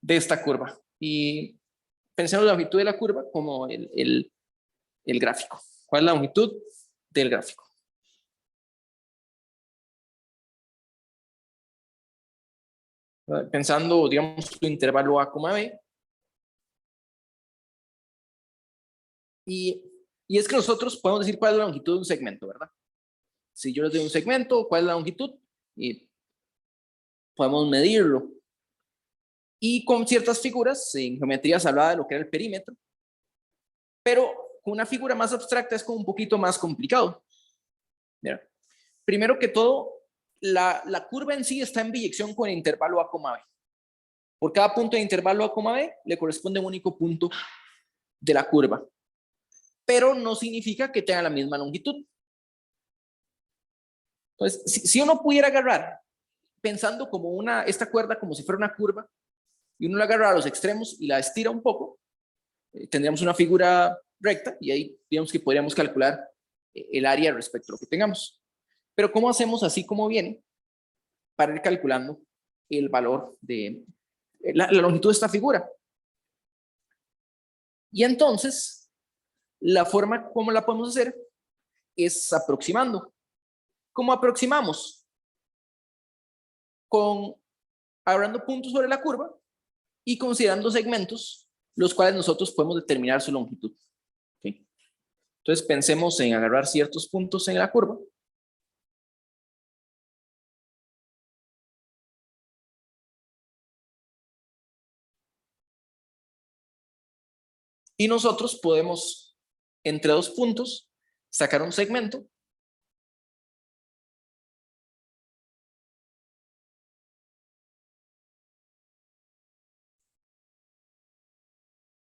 de esta curva? Y pensemos en la longitud de la curva como el gráfico. ¿Cuál es la longitud del gráfico? Pensando, digamos, su intervalo A, B. Y es que nosotros podemos decir cuál es la longitud de un segmento, ¿verdad? Si yo les doy un segmento, ¿cuál es la longitud? Y podemos medirlo. Y con ciertas figuras, en geometría se hablaba de lo que era el perímetro, pero con una figura más abstracta es como un poquito más complicado. Mira, primero que todo, la curva en sí está en biyección con el intervalo A, B. Por cada punto de intervalo A, B le corresponde un único punto de la curva, pero no significa que tenga la misma longitud. Entonces, si uno pudiera agarrar, pensando como esta cuerda como si fuera una curva, y uno la agarra a los extremos y la estira un poco, tendríamos una figura recta, y ahí digamos que podríamos calcular el área respecto a lo que tengamos. Pero ¿cómo hacemos así como viene para ir calculando el valor de la longitud de esta figura? Y entonces, la forma como la podemos hacer es aproximando. ¿Cómo aproximamos? Agarrando puntos sobre la curva y considerando segmentos, los cuales nosotros podemos determinar su longitud. ¿Okay? Entonces pensemos en agarrar ciertos puntos en la curva. Y nosotros podemos, entre dos puntos, sacar un segmento.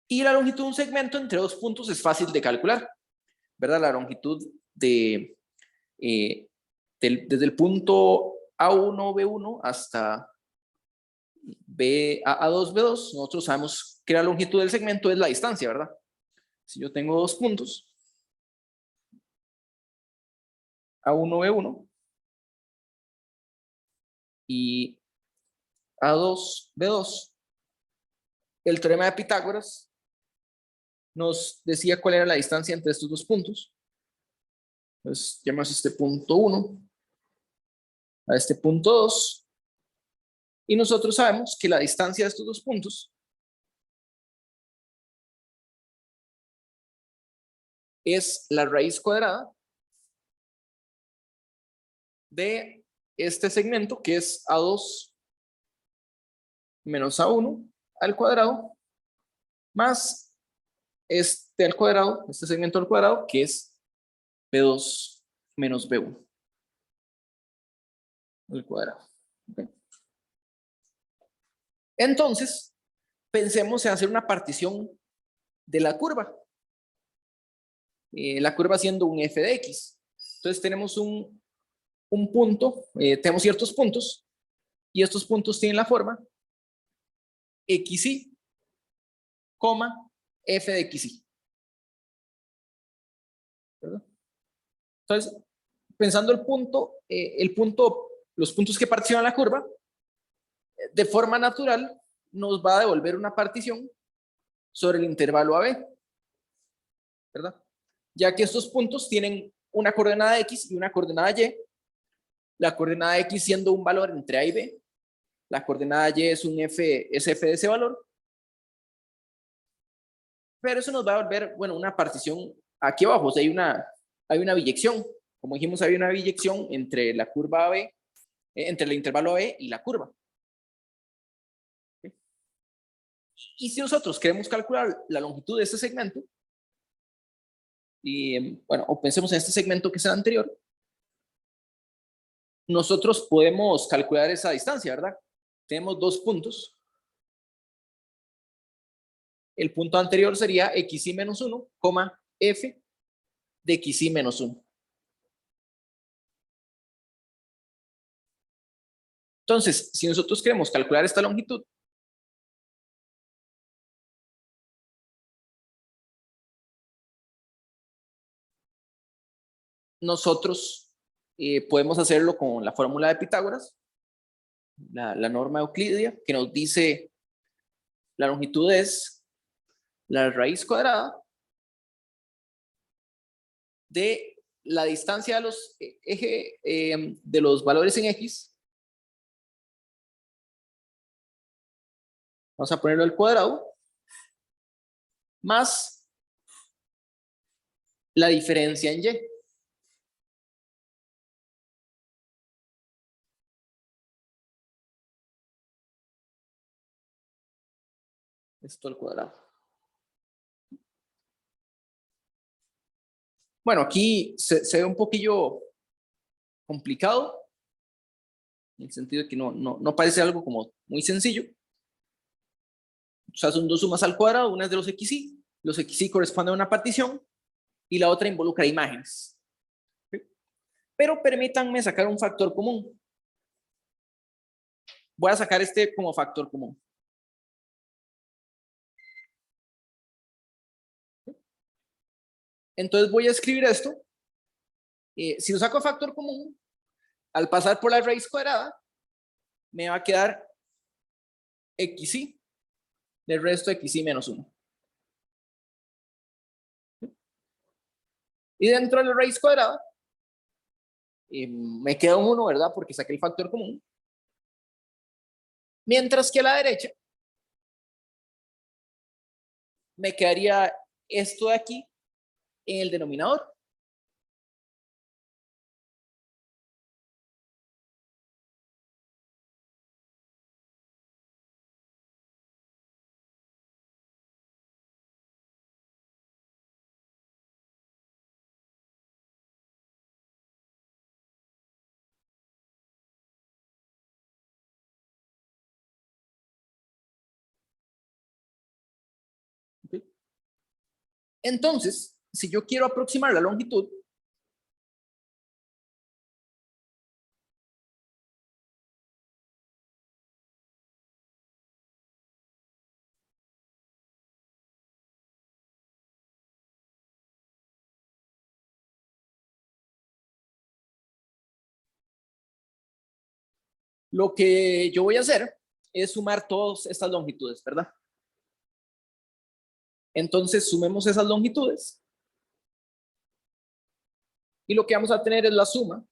Y la longitud de un segmento entre dos puntos es fácil de calcular. ¿verdad? La longitud de, desde el punto A1, B1 hasta A2, B2, nosotros sabemos que la longitud del segmento es la distancia, ¿verdad? Si yo tengo dos puntos, A1, B1 y A2, B2, el teorema de Pitágoras nos decía cuál era la distancia entre estos dos puntos. Entonces, llamamos este punto 1 a este punto 2 y nosotros sabemos que la distancia de estos dos puntos es la raíz cuadrada de este segmento, que es A2 menos A1 al cuadrado, más este al cuadrado, este segmento al cuadrado, que es B2 menos B1 al cuadrado. ¿Okay? Entonces, pensemos en hacer una partición de la curva. La curva siendo un f de x. Entonces tenemos un punto, tenemos ciertos puntos, y estos puntos tienen la forma xy, f de xy. ¿Verdad? Entonces, pensando los puntos que particionan la curva, de forma natural nos va a devolver una partición sobre el intervalo AB, ¿verdad? Ya que estos puntos tienen una coordenada x y una coordenada y, la coordenada x siendo un valor entre a y b, la coordenada y es f de ese valor, pero eso nos va a volver, bueno, una partición aquí abajo, o sea, hay una biyección, como dijimos, hay una biyección entre la curva AB, entre el intervalo AB y la curva. ¿Okay? Y si nosotros queremos calcular la longitud de este segmento, y bueno, o pensemos en este segmento que es el anterior, nosotros podemos calcular esa distancia, ¿verdad? Tenemos dos puntos. El punto anterior sería xy menos 1, f de xy menos 1. Entonces, si nosotros queremos calcular esta longitud, nosotros podemos hacerlo con la fórmula de Pitágoras, la norma euclidia, que nos dice la longitud es la raíz cuadrada de la distancia de los de los valores en x. Vamos a ponerlo al cuadrado, más la diferencia en y. Esto al cuadrado. Bueno, aquí se ve un poquillo complicado, en el sentido de que no parece algo como muy sencillo. O sea, son dos sumas al cuadrado, una es de los xy corresponden a una partición, y la otra involucra imágenes. ¿Okay? Pero permítanme sacar un factor común. Voy a sacar este como factor común. Entonces voy a escribir esto. Si lo saco a factor común, al pasar por la raíz cuadrada, me va a quedar xy del resto de xy menos 1. Y dentro de la raíz cuadrada, me queda un 1, ¿verdad? Porque saqué el factor común. Mientras que a la derecha, me quedaría esto de aquí en el denominador. ¿Okay? Entonces, si yo quiero aproximar la longitud, lo que yo voy a hacer es sumar todas estas longitudes, ¿verdad? Entonces sumemos esas longitudes y lo que vamos a tener es la suma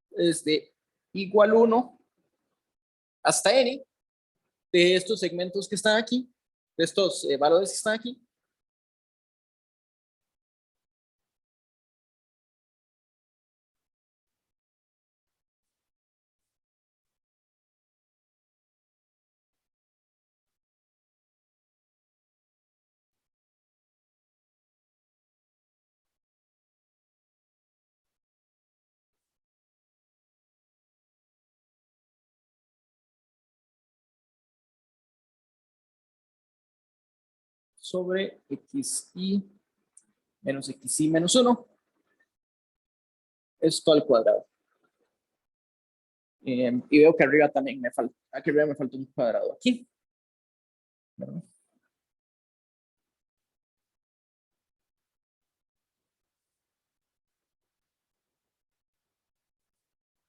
desde igual 1 hasta n de estos segmentos que están aquí, de estos valores que están aquí, sobre xi menos xi menos 1, esto al cuadrado. Y veo que arriba también me falta, aquí arriba me falta un cuadrado aquí, ¿verdad?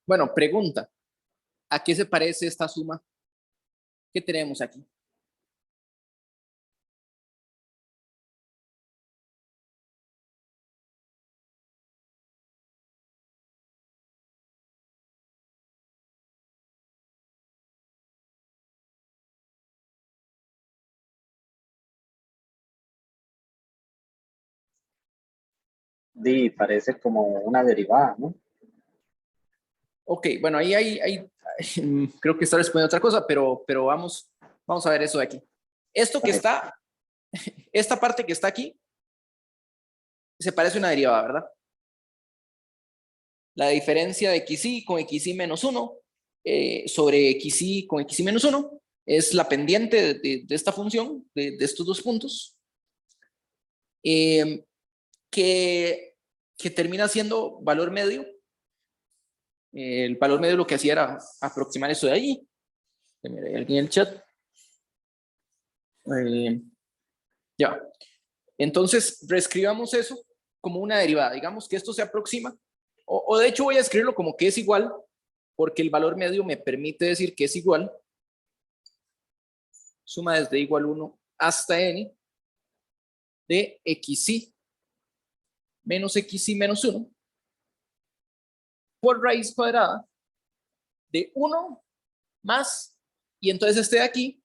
Bueno, pregunta, ¿a qué se parece esta suma que tenemos aquí? Di, parece como una derivada, ¿no? Ok, bueno, ahí creo que está respondiendo otra cosa, pero vamos a ver eso de aquí. Esto que Ok. está, esta parte que está aquí, se parece a una derivada, ¿verdad? La diferencia de xi con xi menos 1 sobre xi con xi menos 1 es la pendiente de esta función, de estos dos puntos, que termina siendo valor medio. El valor medio lo que hacía era aproximar eso de ahí. Mira, hay alguien en el chat. Ya. Entonces, reescribamos eso como una derivada. Digamos que esto se aproxima, o de hecho voy a escribirlo como que es igual, porque el valor medio me permite decir que es igual. Suma desde igual 1 hasta n de xi menos xi menos 1 por raíz cuadrada de 1 más, y entonces este de aquí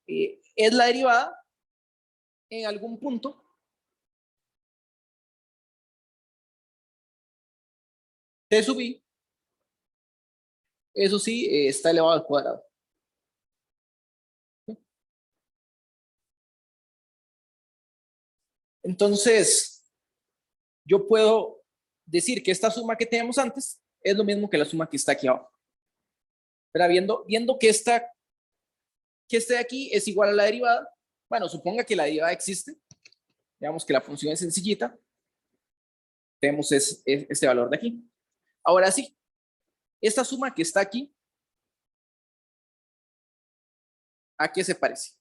es la derivada en algún punto de sub i, eso sí, está elevado al cuadrado. Entonces, yo puedo decir que esta suma que teníamos antes es lo mismo que la suma que está aquí abajo. Pero viendo que este de aquí es igual a la derivada, bueno, suponga que la derivada existe, digamos que la función es sencillita, tenemos este valor de aquí. Ahora sí, esta suma que está aquí, ¿a qué se parece?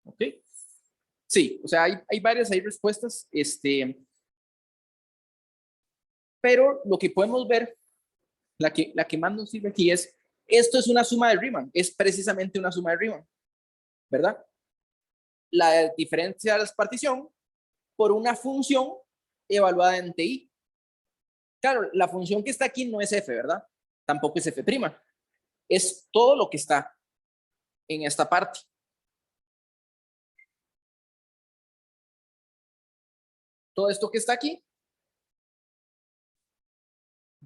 ¿Ok? Sí, o sea, hay varias respuestas, pero lo que podemos ver, la que más nos sirve aquí es, esto es una suma de Riemann, es precisamente una suma de Riemann, ¿verdad? La diferencia de la partición por una función evaluada en TI. Claro, la función que está aquí no es f, ¿verdad? Tampoco es f'. Es todo lo que está en esta parte. Todo esto que está aquí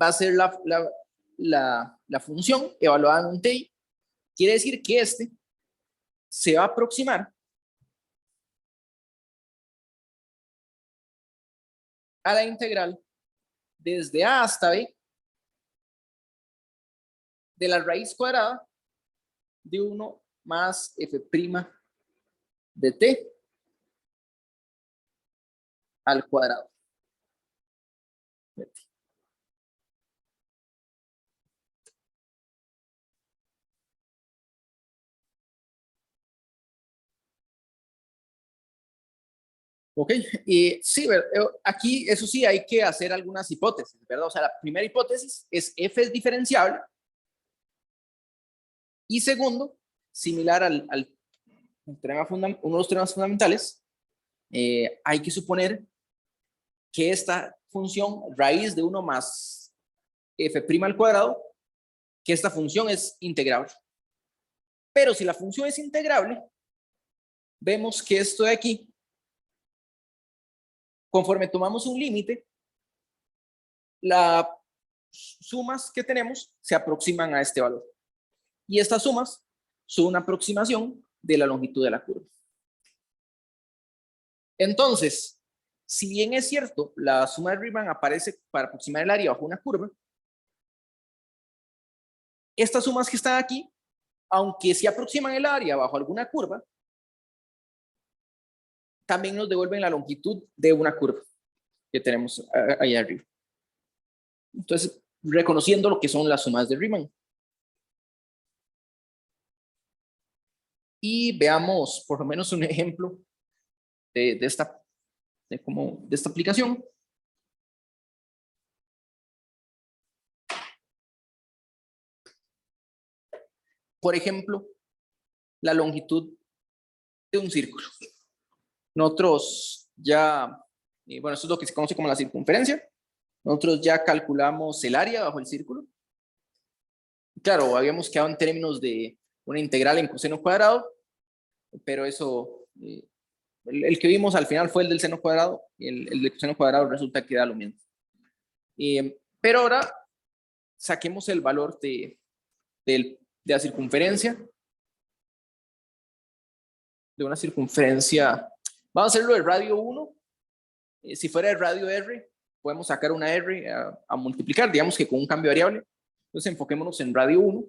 va a ser la función evaluada en un TI. Quiere decir que este se va a aproximar a la integral desde A hasta B de la raíz cuadrada de 1 más f' de t al cuadrado. Ok, y sí, aquí eso sí hay que hacer algunas hipótesis, ¿verdad? O sea, la primera hipótesis es f es diferenciable. Y segundo, similar al tema uno de los temas fundamentales, hay que suponer que esta función raíz de 1 más f' al cuadrado, que esta función es integrable. Pero si la función es integrable, vemos que esto de aquí, conforme tomamos un límite, las sumas que tenemos se aproximan a este valor. Y estas sumas son una aproximación de la longitud de la curva. Entonces, si bien es cierto, la suma de Riemann aparece para aproximar el área bajo una curva, estas sumas que están aquí, aunque sí aproximan el área bajo alguna curva, también nos devuelven la longitud de una curva que tenemos ahí arriba. Entonces, reconociendo lo que son las sumas de Riemann. Y veamos por lo menos un ejemplo de esta aplicación. Por ejemplo, la longitud de un círculo. Nosotros ya, bueno, esto es lo que se conoce como la circunferencia. Nosotros ya calculamos el área bajo el círculo. Claro, habíamos quedado en términos de una integral en coseno cuadrado, pero eso, el que vimos al final fue el del seno cuadrado, y el del coseno cuadrado resulta que da lo mismo. Pero ahora saquemos el valor de la circunferencia, de una circunferencia. Vamos a hacerlo del radio 1. Si fuera el radio R, podemos sacar una R a multiplicar, digamos que con un cambio variable. Entonces enfoquémonos en radio 1.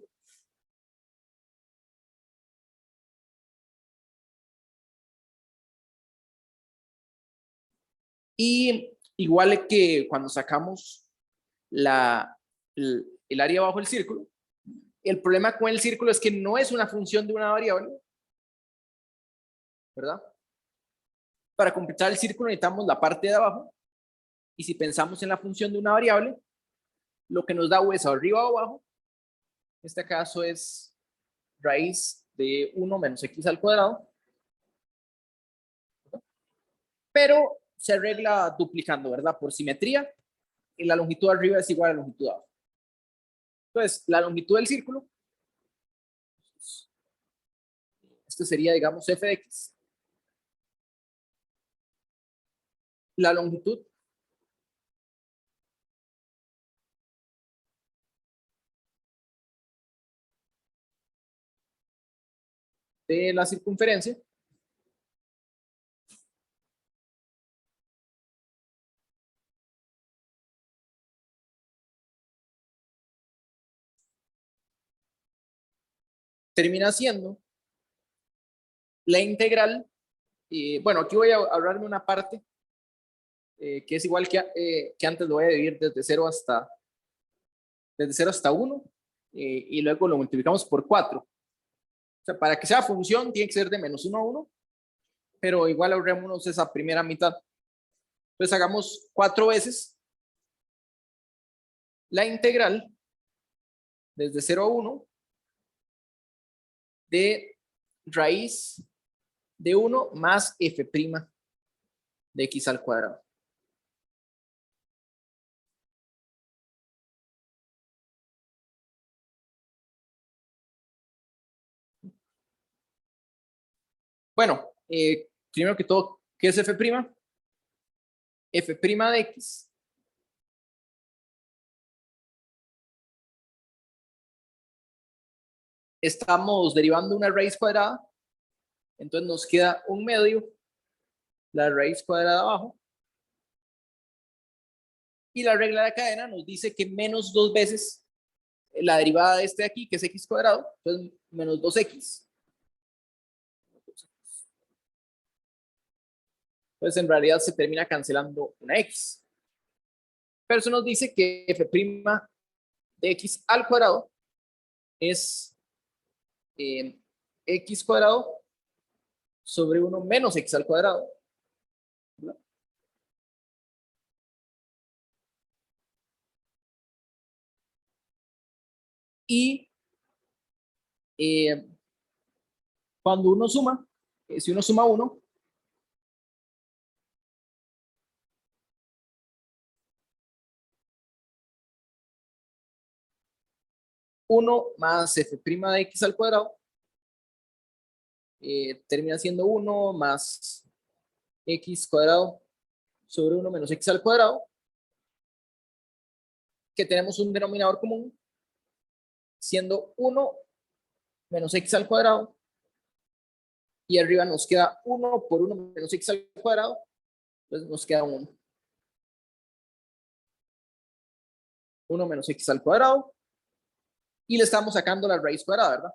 Y igual que cuando sacamos el área bajo el círculo, el problema con el círculo es que no es una función de una variable, ¿verdad? Para completar el círculo necesitamos la parte de abajo, y si pensamos en la función de una variable, lo que nos da o es arriba o abajo. En este caso es raíz de 1 menos x al cuadrado, pero se arregla duplicando, ¿verdad? Por simetría, y la longitud arriba es igual a la longitud de abajo. Entonces, la longitud del círculo, esto sería, digamos, f de x. La longitud de la circunferencia termina siendo la integral. Bueno, aquí voy a hablar de una parte que es igual que antes, lo voy a dividir desde 0 hasta 1, y luego lo multiplicamos por 4. O sea, para que sea función tiene que ser de menos 1 a 1, pero igual ahorrémonos esa primera mitad. Entonces hagamos 4 veces la integral desde 0 a 1 de raíz de 1 más f' de x al cuadrado. Bueno, primero que todo, ¿qué es f'? F' de x estamos derivando una raíz cuadrada Entonces nos queda 1/2 la raíz cuadrada abajo. Y la regla de la cadena nos dice que menos 2 veces la derivada de este de aquí, que es x cuadrado, entonces menos 2x. Entonces en realidad se termina cancelando una x. Pero eso nos dice que f' de x al cuadrado es x cuadrado sobre 1 menos x al cuadrado. ¿Verdad? Y cuando uno suma, si uno suma 1, más f' de x al cuadrado termina siendo 1 más x cuadrado sobre 1 menos x al cuadrado, que tenemos un denominador común siendo 1 menos x al cuadrado, y arriba nos queda 1 por 1 menos x al cuadrado, entonces nos queda 1 menos x al cuadrado, y le estamos sacando la raíz cuadrada, ¿verdad?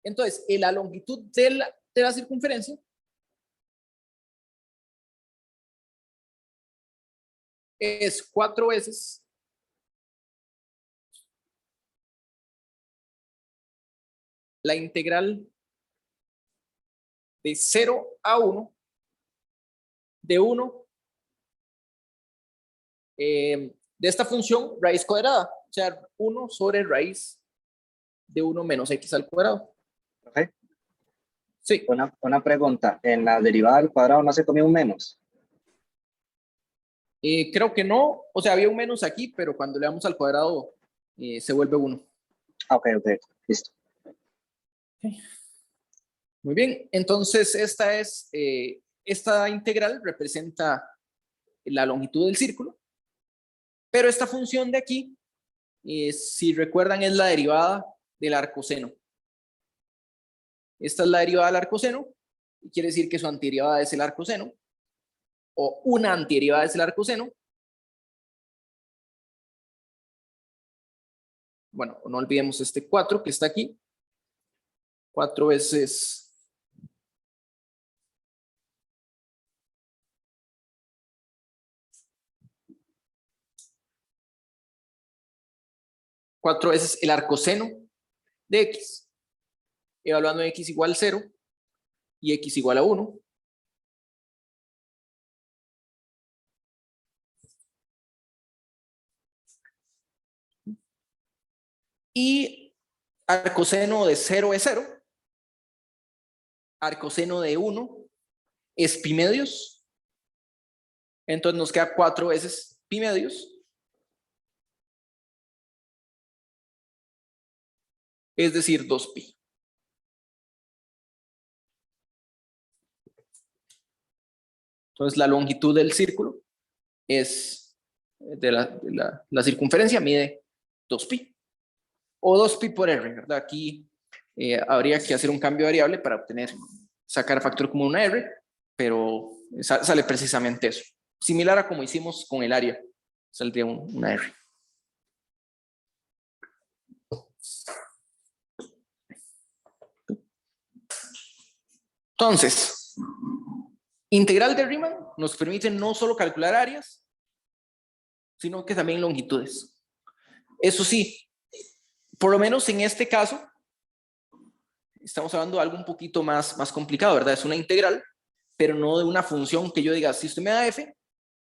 Entonces, la longitud de la circunferencia es 4 veces la integral de 0 a 1 de 1 de esta función raíz cuadrada, o sea, 1 sobre raíz de 1 menos x al cuadrado. ¿Okay? Sí. Una pregunta, ¿en la derivada al cuadrado no se comió un menos? Creo que no, o sea, había un menos aquí, pero cuando le damos al cuadrado se vuelve 1. Ok, listo. Muy bien, entonces esta integral representa la longitud del círculo, pero esta función de aquí, si recuerdan, es la derivada del arcoseno. Esta es la derivada del arcoseno, y quiere decir que su antiderivada es el arcoseno, o una antiderivada es el arcoseno. Bueno, no olvidemos este 4 que está aquí. 4 veces 4 veces el arcoseno de x, evaluando x igual a 0 y x igual a 1. Y arcoseno de 0 es 0. Arcoseno de 1 es pi medios. Entonces nos queda 4 veces pi medios. Es decir, 2pi. Entonces la longitud del círculo es de la circunferencia mide 2pi. O 2pi por r, ¿verdad? Aquí habría que hacer un cambio de variable para sacar factor común una r, pero sale precisamente eso. Similar a como hicimos con el área, saldría una r. Entonces, integral de Riemann nos permite no solo calcular áreas, sino que también longitudes. Eso sí, por lo menos en este caso, estamos hablando de algo un poquito más complicado, ¿verdad? Es una integral, pero no de una función que yo diga, si usted me da f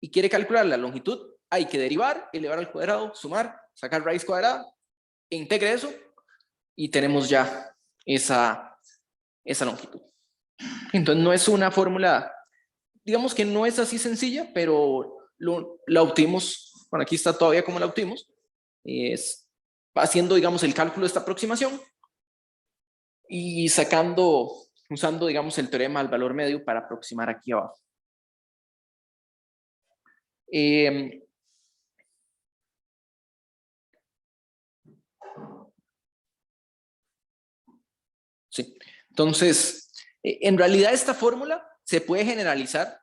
y quiere calcular la longitud, hay que derivar, elevar al cuadrado, sumar, sacar raíz cuadrada, e integre eso, y tenemos ya esa longitud. Entonces no es una fórmula, digamos que no es así sencilla, pero la obtuvimos, bueno, aquí está todavía como la obtuvimos, es haciendo, digamos, el cálculo de esta aproximación y usando, digamos, el teorema del valor medio para aproximar aquí abajo. Sí, entonces En realidad esta fórmula se puede generalizar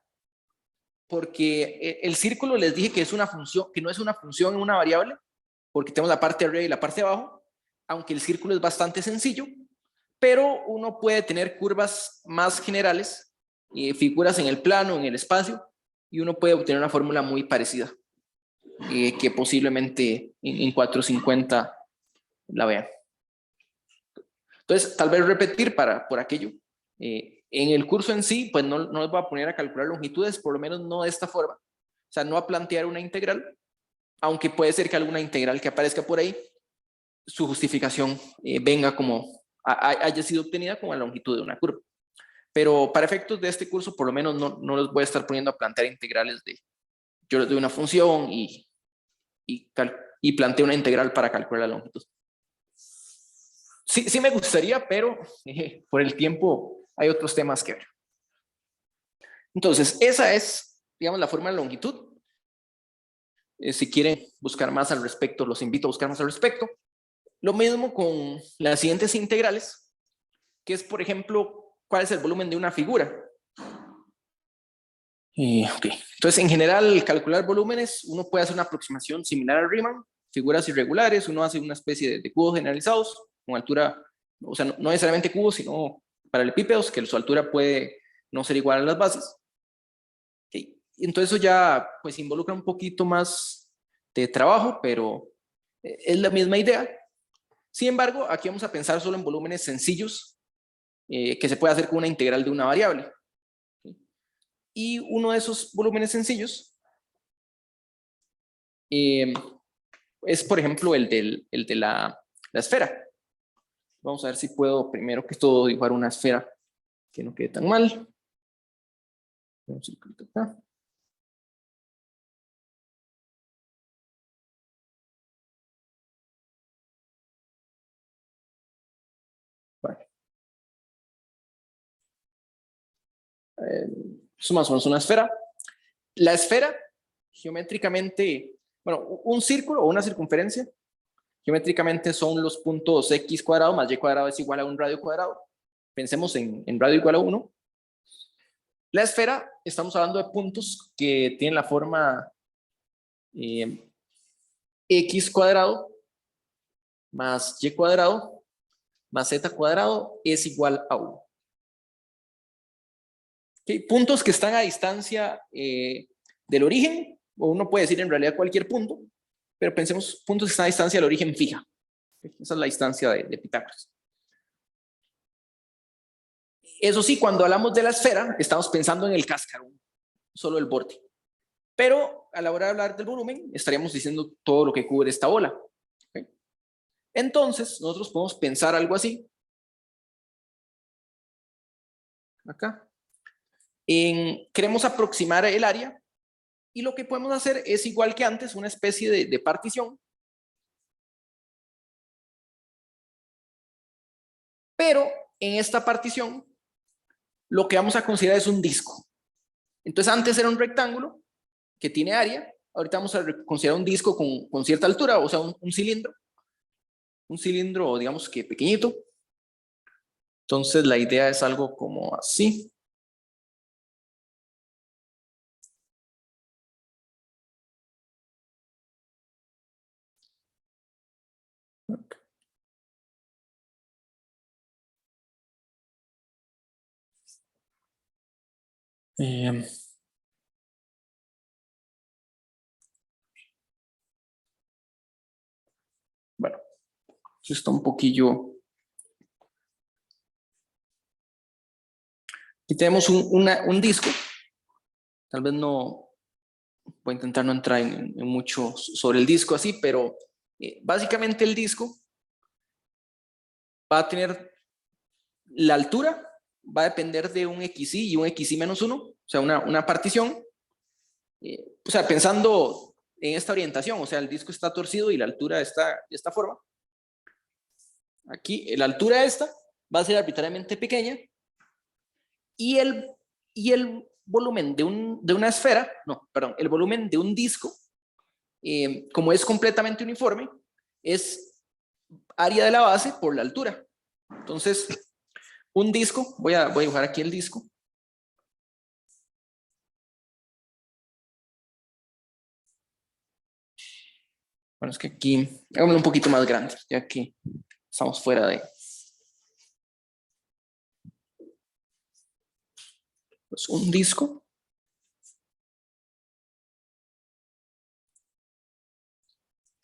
porque el círculo les dije que es una función, que no es una función en una variable, porque tenemos la parte de arriba y la parte de abajo, aunque el círculo es bastante sencillo, pero uno puede tener curvas más generales, figuras en el plano, en el espacio, y uno puede obtener una fórmula muy parecida, que posiblemente en 450 la vean. Entonces, tal vez repetir por aquello. En el curso en sí, pues no les voy a poner a calcular longitudes, por lo menos no de esta forma. O sea, no a plantear una integral, aunque puede ser que alguna integral que aparezca por ahí, su justificación venga como, haya sido obtenida como la longitud de una curva. Pero para efectos de este curso, por lo menos no les voy a estar poniendo a plantear integrales de, yo les doy una función y planteo una integral para calcular la longitud. Sí me gustaría, pero por el tiempo hay otros temas que ver. Entonces, esa es, digamos, la forma de longitud. Si quieren buscar más al respecto, los invito a buscar más al respecto. Lo mismo con las siguientes integrales, que es, por ejemplo, cuál es el volumen de una figura. Okay. Entonces, en general, calcular volúmenes, uno puede hacer una aproximación similar a Riemann, figuras irregulares, uno hace una especie de cubos generalizados con altura, o sea, no necesariamente cubos, sino paralelepípedos, que su altura puede no ser igual a las bases. Okay. Entonces eso ya pues involucra un poquito más de trabajo, pero es la misma idea. Sin embargo, aquí vamos a pensar solo en volúmenes sencillos que se puede hacer con una integral de una variable. Y uno de esos volúmenes sencillos es, por ejemplo, el de la esfera. Vamos a ver si puedo, primero que todo, dibujar una esfera que no quede tan mal. Vamos a ir acá. Vale. Es más o menos una esfera. La esfera, geométricamente, bueno, un círculo o una circunferencia, geométricamente son los puntos x cuadrado más y cuadrado es igual a un radio cuadrado. Pensemos en radio igual a 1. La esfera, estamos hablando de puntos que tienen la forma x cuadrado más y cuadrado más z cuadrado es igual a 1. ¿Okay? Puntos que están a distancia del origen, o uno puede decir en realidad cualquier punto, pero pensemos puntos que están a distancia del origen fija. ¿Okay? Esa es la distancia de Pitágoras. Eso sí, cuando hablamos de la esfera, estamos pensando en el cascarón, solo el borde. Pero a la hora de hablar del volumen, estaríamos diciendo todo lo que cubre esta bola. ¿Okay? Entonces, nosotros podemos pensar algo así. Acá. Queremos aproximar el área y lo que podemos hacer es igual que antes, una especie de partición. Pero en esta partición, lo que vamos a considerar es un disco. Entonces antes era un rectángulo que tiene área, ahorita vamos a considerar un disco con cierta altura, o sea, un cilindro. Un cilindro, digamos que pequeñito. Entonces la idea es algo como así. Bueno, eso está un poquillo. Aquí tenemos un disco. Tal vez no voy a intentar no entrar en mucho sobre el disco así, pero básicamente el disco va a tener la altura, va a depender de un xy y un xy menos 1, o sea, una partición. O sea, pensando en esta orientación, o sea, el disco está torcido y la altura está de esta forma. Aquí, la altura esta va a ser arbitrariamente pequeña y el volumen de una esfera, no, perdón, el volumen de un disco, como es completamente uniforme, es área de la base por la altura. Entonces, un disco, voy a dibujar aquí el disco. Bueno, es que aquí, hagámoslo un poquito más grande, ya que estamos fuera de... Pues un disco.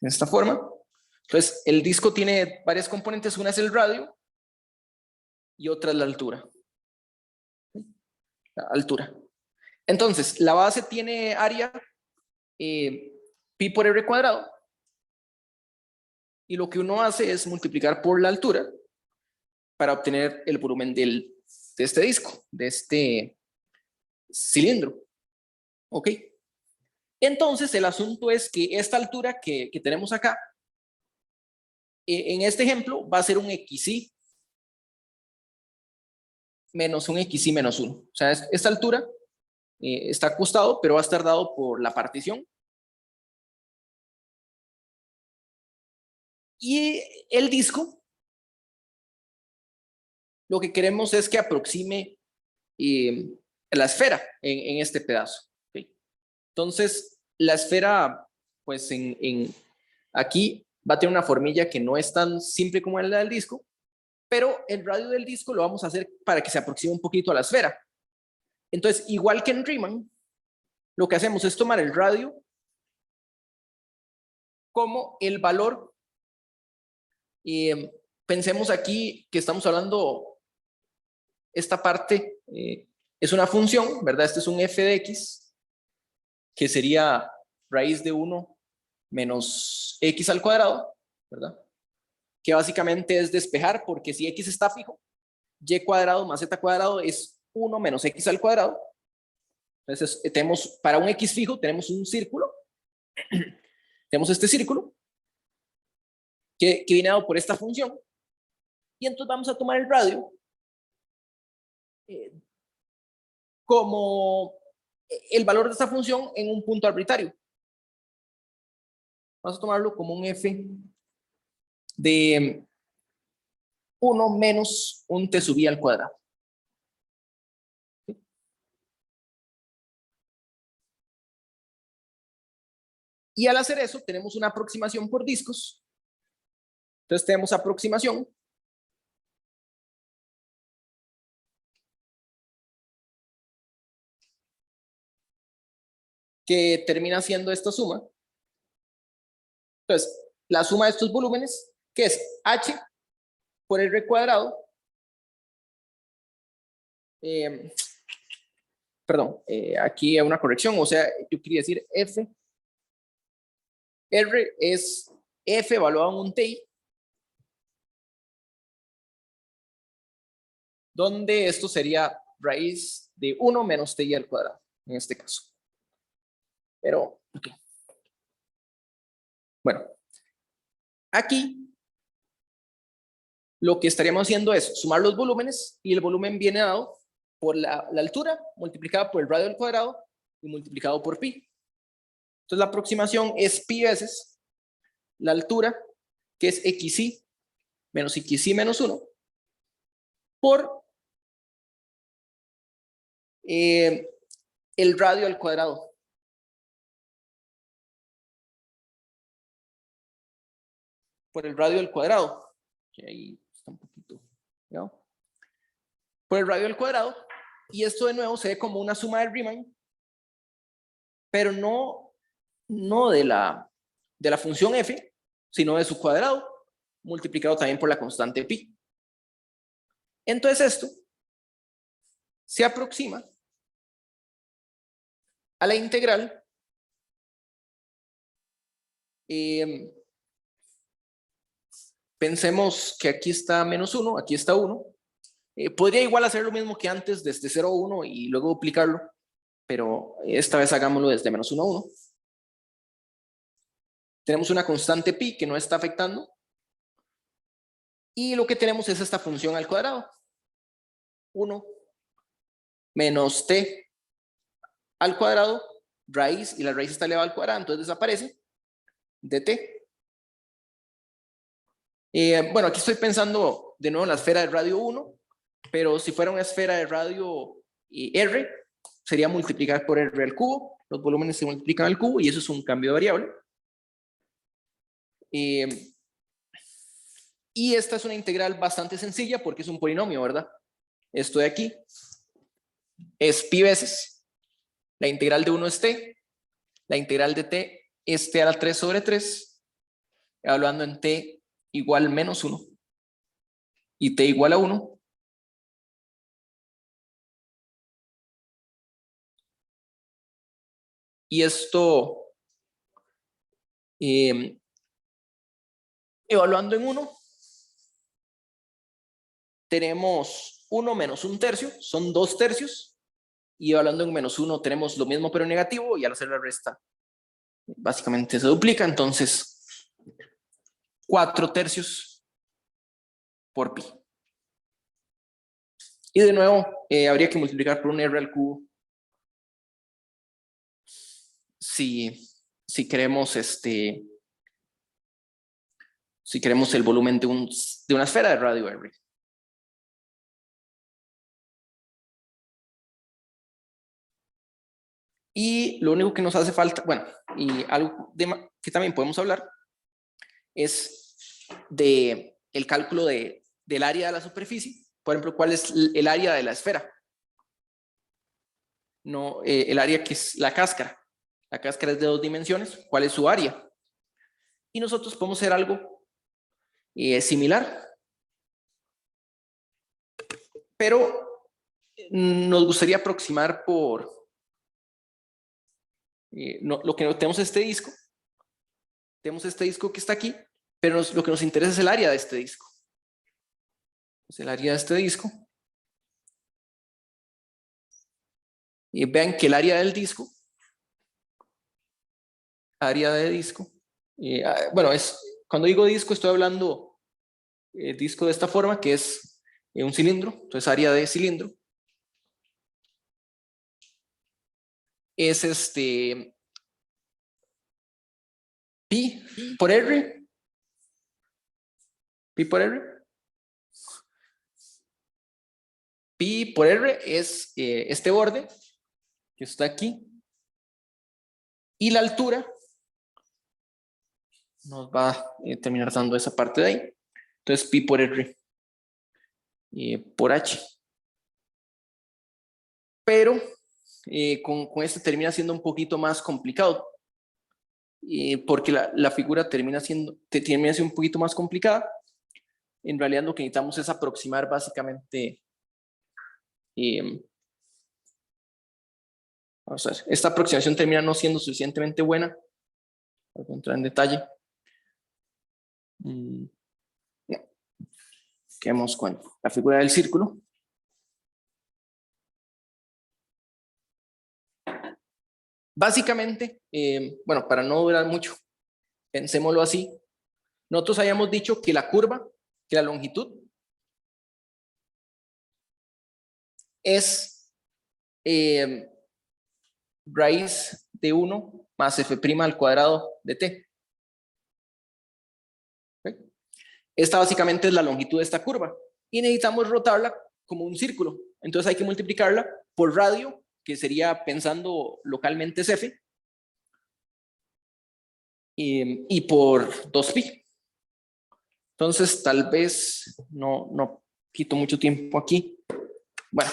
De esta forma. Entonces, el disco tiene varias componentes. Una es el radio y otra es la altura. La altura. Entonces, la base tiene área pi por r cuadrado. Y lo que uno hace es multiplicar por la altura para obtener el volumen de este disco, de este cilindro. ¿Ok? Entonces, el asunto es que esta altura que tenemos acá, en este ejemplo, va a ser un xy menos un xy menos 1. O sea, esta altura está acostado, pero va a estar dado por la partición. Y el disco, lo que queremos es que aproxime la esfera en este pedazo. ¿Okay? Entonces, la esfera, pues aquí va a tener una formilla que no es tan simple como la del disco, pero el radio del disco lo vamos a hacer para que se aproxime un poquito a la esfera. Entonces, igual que en Riemann, lo que hacemos es tomar el radio como el valor. Pensemos aquí que estamos hablando, esta parte es una función, ¿verdad? Este es un f de x, que sería raíz de 1 menos x al cuadrado, ¿verdad? Que básicamente es despejar, porque si x está fijo, y cuadrado más z cuadrado es 1 menos x al cuadrado. Entonces, tenemos, para un x fijo, tenemos un círculo. Tenemos este círculo que viene dado por esta función. Y entonces vamos a tomar el radio como el valor de esta función en un punto arbitrario. Vamos a tomarlo como un f de 1 menos un t sub i al cuadrado. Y al hacer eso, tenemos una aproximación por discos. Entonces tenemos aproximación que termina siendo esta suma. Entonces, la suma de estos volúmenes, que es h por r cuadrado, perdón, aquí hay una corrección, o sea, yo quería decir f, r es f evaluado en un ti, donde esto sería raíz de 1 menos ti al cuadrado, en este caso. Pero, okay. Bueno, aquí lo que estaríamos haciendo es sumar los volúmenes y el volumen viene dado por la altura multiplicada por el radio al cuadrado y multiplicado por pi. Entonces la aproximación es pi veces la altura, que es xy menos 1, por el radio al cuadrado. Por el radio al cuadrado. Que ahí está un poquito, ¿no? Por el radio al cuadrado. Y esto de nuevo se ve como una suma de Riemann, pero no de la función f, sino de su cuadrado, multiplicado también por la constante pi. Entonces esto se aproxima a la integral pensemos que aquí está menos 1, aquí está 1. Podría igual hacer lo mismo que antes, desde 0 a 1 y luego duplicarlo, pero esta vez hagámoslo desde menos 1 a 1. Tenemos una constante pi que no está afectando. Y lo que tenemos es esta función al cuadrado. 1 menos t al cuadrado, raíz, y la raíz está elevada al cuadrado, entonces desaparece, dt. Bueno, aquí estoy pensando de nuevo en la esfera de radio 1. pero si fuera una esfera de radio R, sería multiplicar por R al cubo. Los volúmenes se multiplican al cubo y eso es un cambio de variable. Y esta es una integral bastante sencilla porque es un polinomio, ¿verdad? Esto de aquí es pi veces la integral de 1 es t, la integral de t es t a la 3 sobre 3, evaluando en t igual menos 1 y t igual a 1. Y esto, evaluando en 1, tenemos 1 menos 1/3, son 2/3. Y evaluando en menos 1 tenemos lo mismo pero negativo, y al hacer la resta básicamente se duplica, entonces 4/3 por pi. Y de nuevo habría que multiplicar por un r al cubo si queremos si queremos el volumen de una esfera de radio R. Y lo único que nos hace falta, bueno, y algo que también podemos hablar es de el cálculo del área de la superficie. Por ejemplo, ¿cuál es el área de la esfera? No, el área que es la cáscara. La cáscara es de 2 dimensiones. ¿Cuál es su área? Y nosotros podemos hacer algo similar, pero nos gustaría aproximar por lo que tenemos este disco. Tenemos este disco que está aquí, pero lo que nos interesa es el área de este disco. Es el área de este disco. Y vean que el área del disco, bueno, cuando digo disco estoy hablando disco de esta forma, que es un cilindro, entonces área de cilindro es pi por r, pi por r. Pi por r es este borde que está aquí, y la altura nos va a terminar dando esa parte de ahí. Entonces pi por r por h. Pero con este termina siendo un poquito más complicado, porque la figura termina siendo un poquito más complicada. En realidad lo que necesitamos es aproximar básicamente, vamos a ver, esta aproximación termina no siendo suficientemente buena. Voy a entrar en detalle. No. Quedemos con la figura del círculo. Básicamente, bueno, para no durar mucho, pensémoslo así. Nosotros habíamos dicho que la curva, que la longitud, es raíz de 1 más f' al cuadrado de t. ¿Okay? Esta básicamente es la longitud de esta curva. Y necesitamos rotarla como un círculo. Entonces hay que multiplicarla por radio, que sería, pensando localmente, es f, y por 2pi. Entonces tal vez no quito mucho tiempo aquí. Bueno,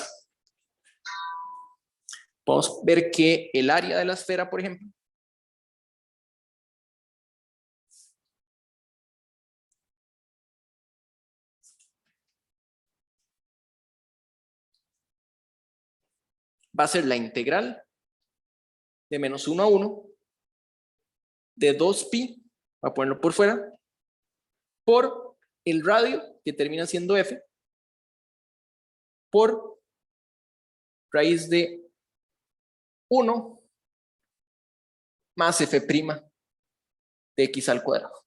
podemos ver que el área de la esfera, por ejemplo, va a ser la integral de menos 1 a 1 de 2pi, voy a ponerlo por fuera, por el radio, que termina siendo f, por raíz de 1 más f' de x al cuadrado.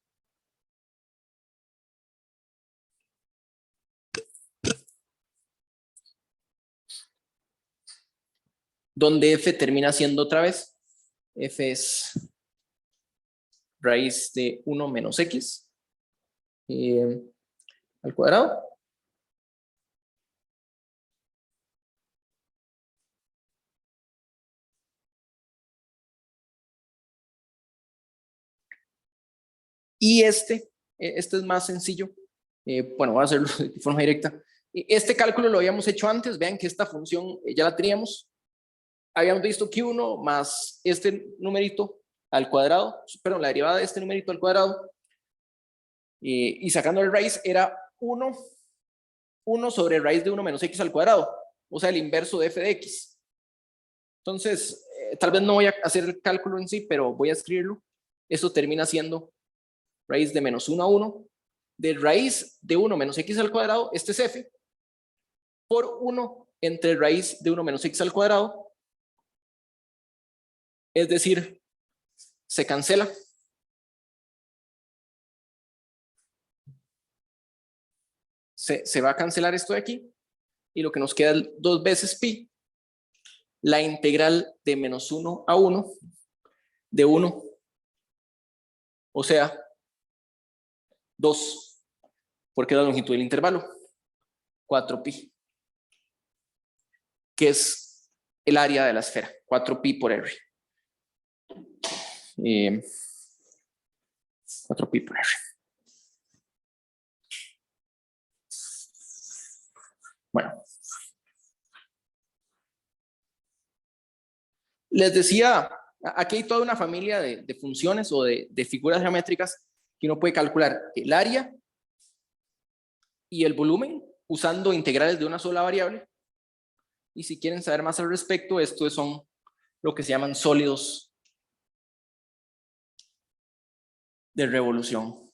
Donde f termina siendo otra vez, f es raíz de 1 menos x al cuadrado. Y este es más sencillo. Bueno, voy a hacerlo de forma directa. Este cálculo lo habíamos hecho antes. Vean que esta función ya la teníamos. Habíamos visto que 1 más este numerito al cuadrado, perdón, la derivada de este numerito al cuadrado, y sacando el raíz era 1 sobre raíz de 1 menos x al cuadrado, o sea, el inverso de f de x. Entonces, tal vez no voy a hacer el cálculo en sí, pero voy a escribirlo. Esto termina siendo raíz de menos 1 a 1, de raíz de 1 menos x al cuadrado, este es f, por 1 entre raíz de 1 menos x al cuadrado, es decir, se cancela. Se va a cancelar esto de aquí, y lo que nos queda es 2 veces pi, la integral de menos 1 a 1, de 1, o sea, 2, porque es la longitud del intervalo, 4pi, que es el área de la esfera, 4pi por r. 4pi por r. Bueno. Les decía, aquí hay toda una familia de funciones o de figuras geométricas que uno puede calcular el área y el volumen usando integrales de una sola variable. Y si quieren saber más al respecto, estos son lo que se llaman sólidos de revolución.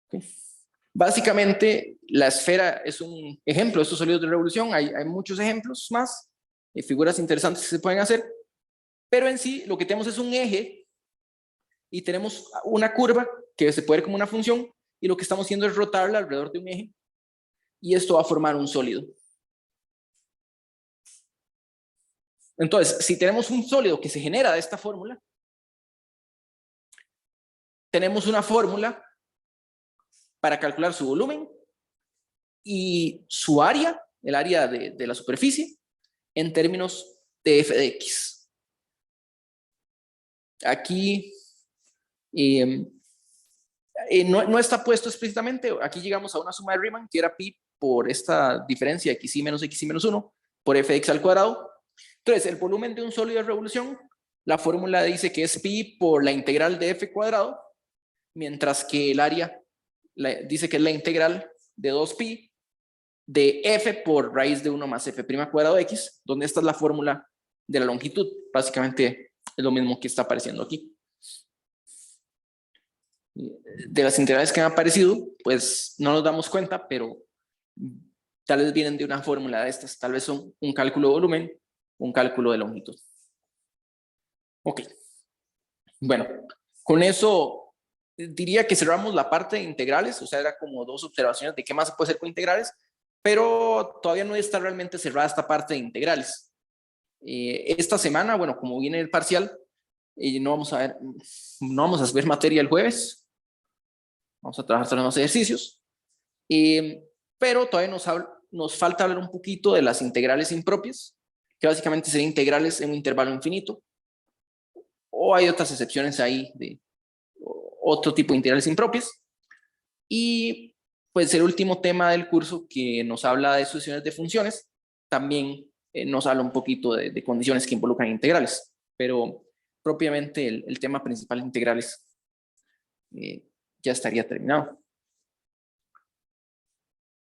Okay. Básicamente, la esfera es un ejemplo de estos sólidos de revolución. Hay muchos ejemplos más, figuras interesantes que se pueden hacer, pero en sí lo que tenemos es un eje y tenemos una curva que se puede ver como una función, y lo que estamos haciendo es rotarla alrededor de un eje, y esto va a formar un sólido. Entonces, si tenemos un sólido que se genera de esta fórmula, tenemos una fórmula para calcular su volumen y su área, el área de la superficie, en términos de f de x. Aquí no está puesto explícitamente. Aquí llegamos a una suma de Riemann que era pi por esta diferencia xy menos 1 por f de x al cuadrado. Entonces, el volumen de un sólido de revolución, la fórmula dice que es pi por la integral de f cuadrado, mientras que el área dice que es la integral de 2pi de f por raíz de 1 más f' cuadrado de x, donde esta es la fórmula de la longitud. Básicamente es lo mismo que está apareciendo aquí. De las integrales que han aparecido, pues no nos damos cuenta, pero tal vez vienen de una fórmula de estas. Tal vez son un cálculo de volumen, un cálculo de longitud. Ok. Bueno, con eso diría que cerramos la parte de integrales. O sea, era como 2 observaciones de qué más se puede hacer con integrales, pero todavía no está realmente cerrada esta parte de integrales. Esta semana, bueno, como viene el parcial, no vamos a ver materia el jueves. Vamos a trabajar sobre los ejercicios. Pero todavía nos falta hablar un poquito de las integrales impropias, que básicamente serían integrales en un intervalo infinito. O hay otras excepciones ahí de otro tipo de integrales impropias. Y pues el último tema del curso, que nos habla de sucesiones de funciones, también nos habla un poquito de condiciones que involucran integrales. Pero propiamente el tema principal de integrales ya estaría terminado.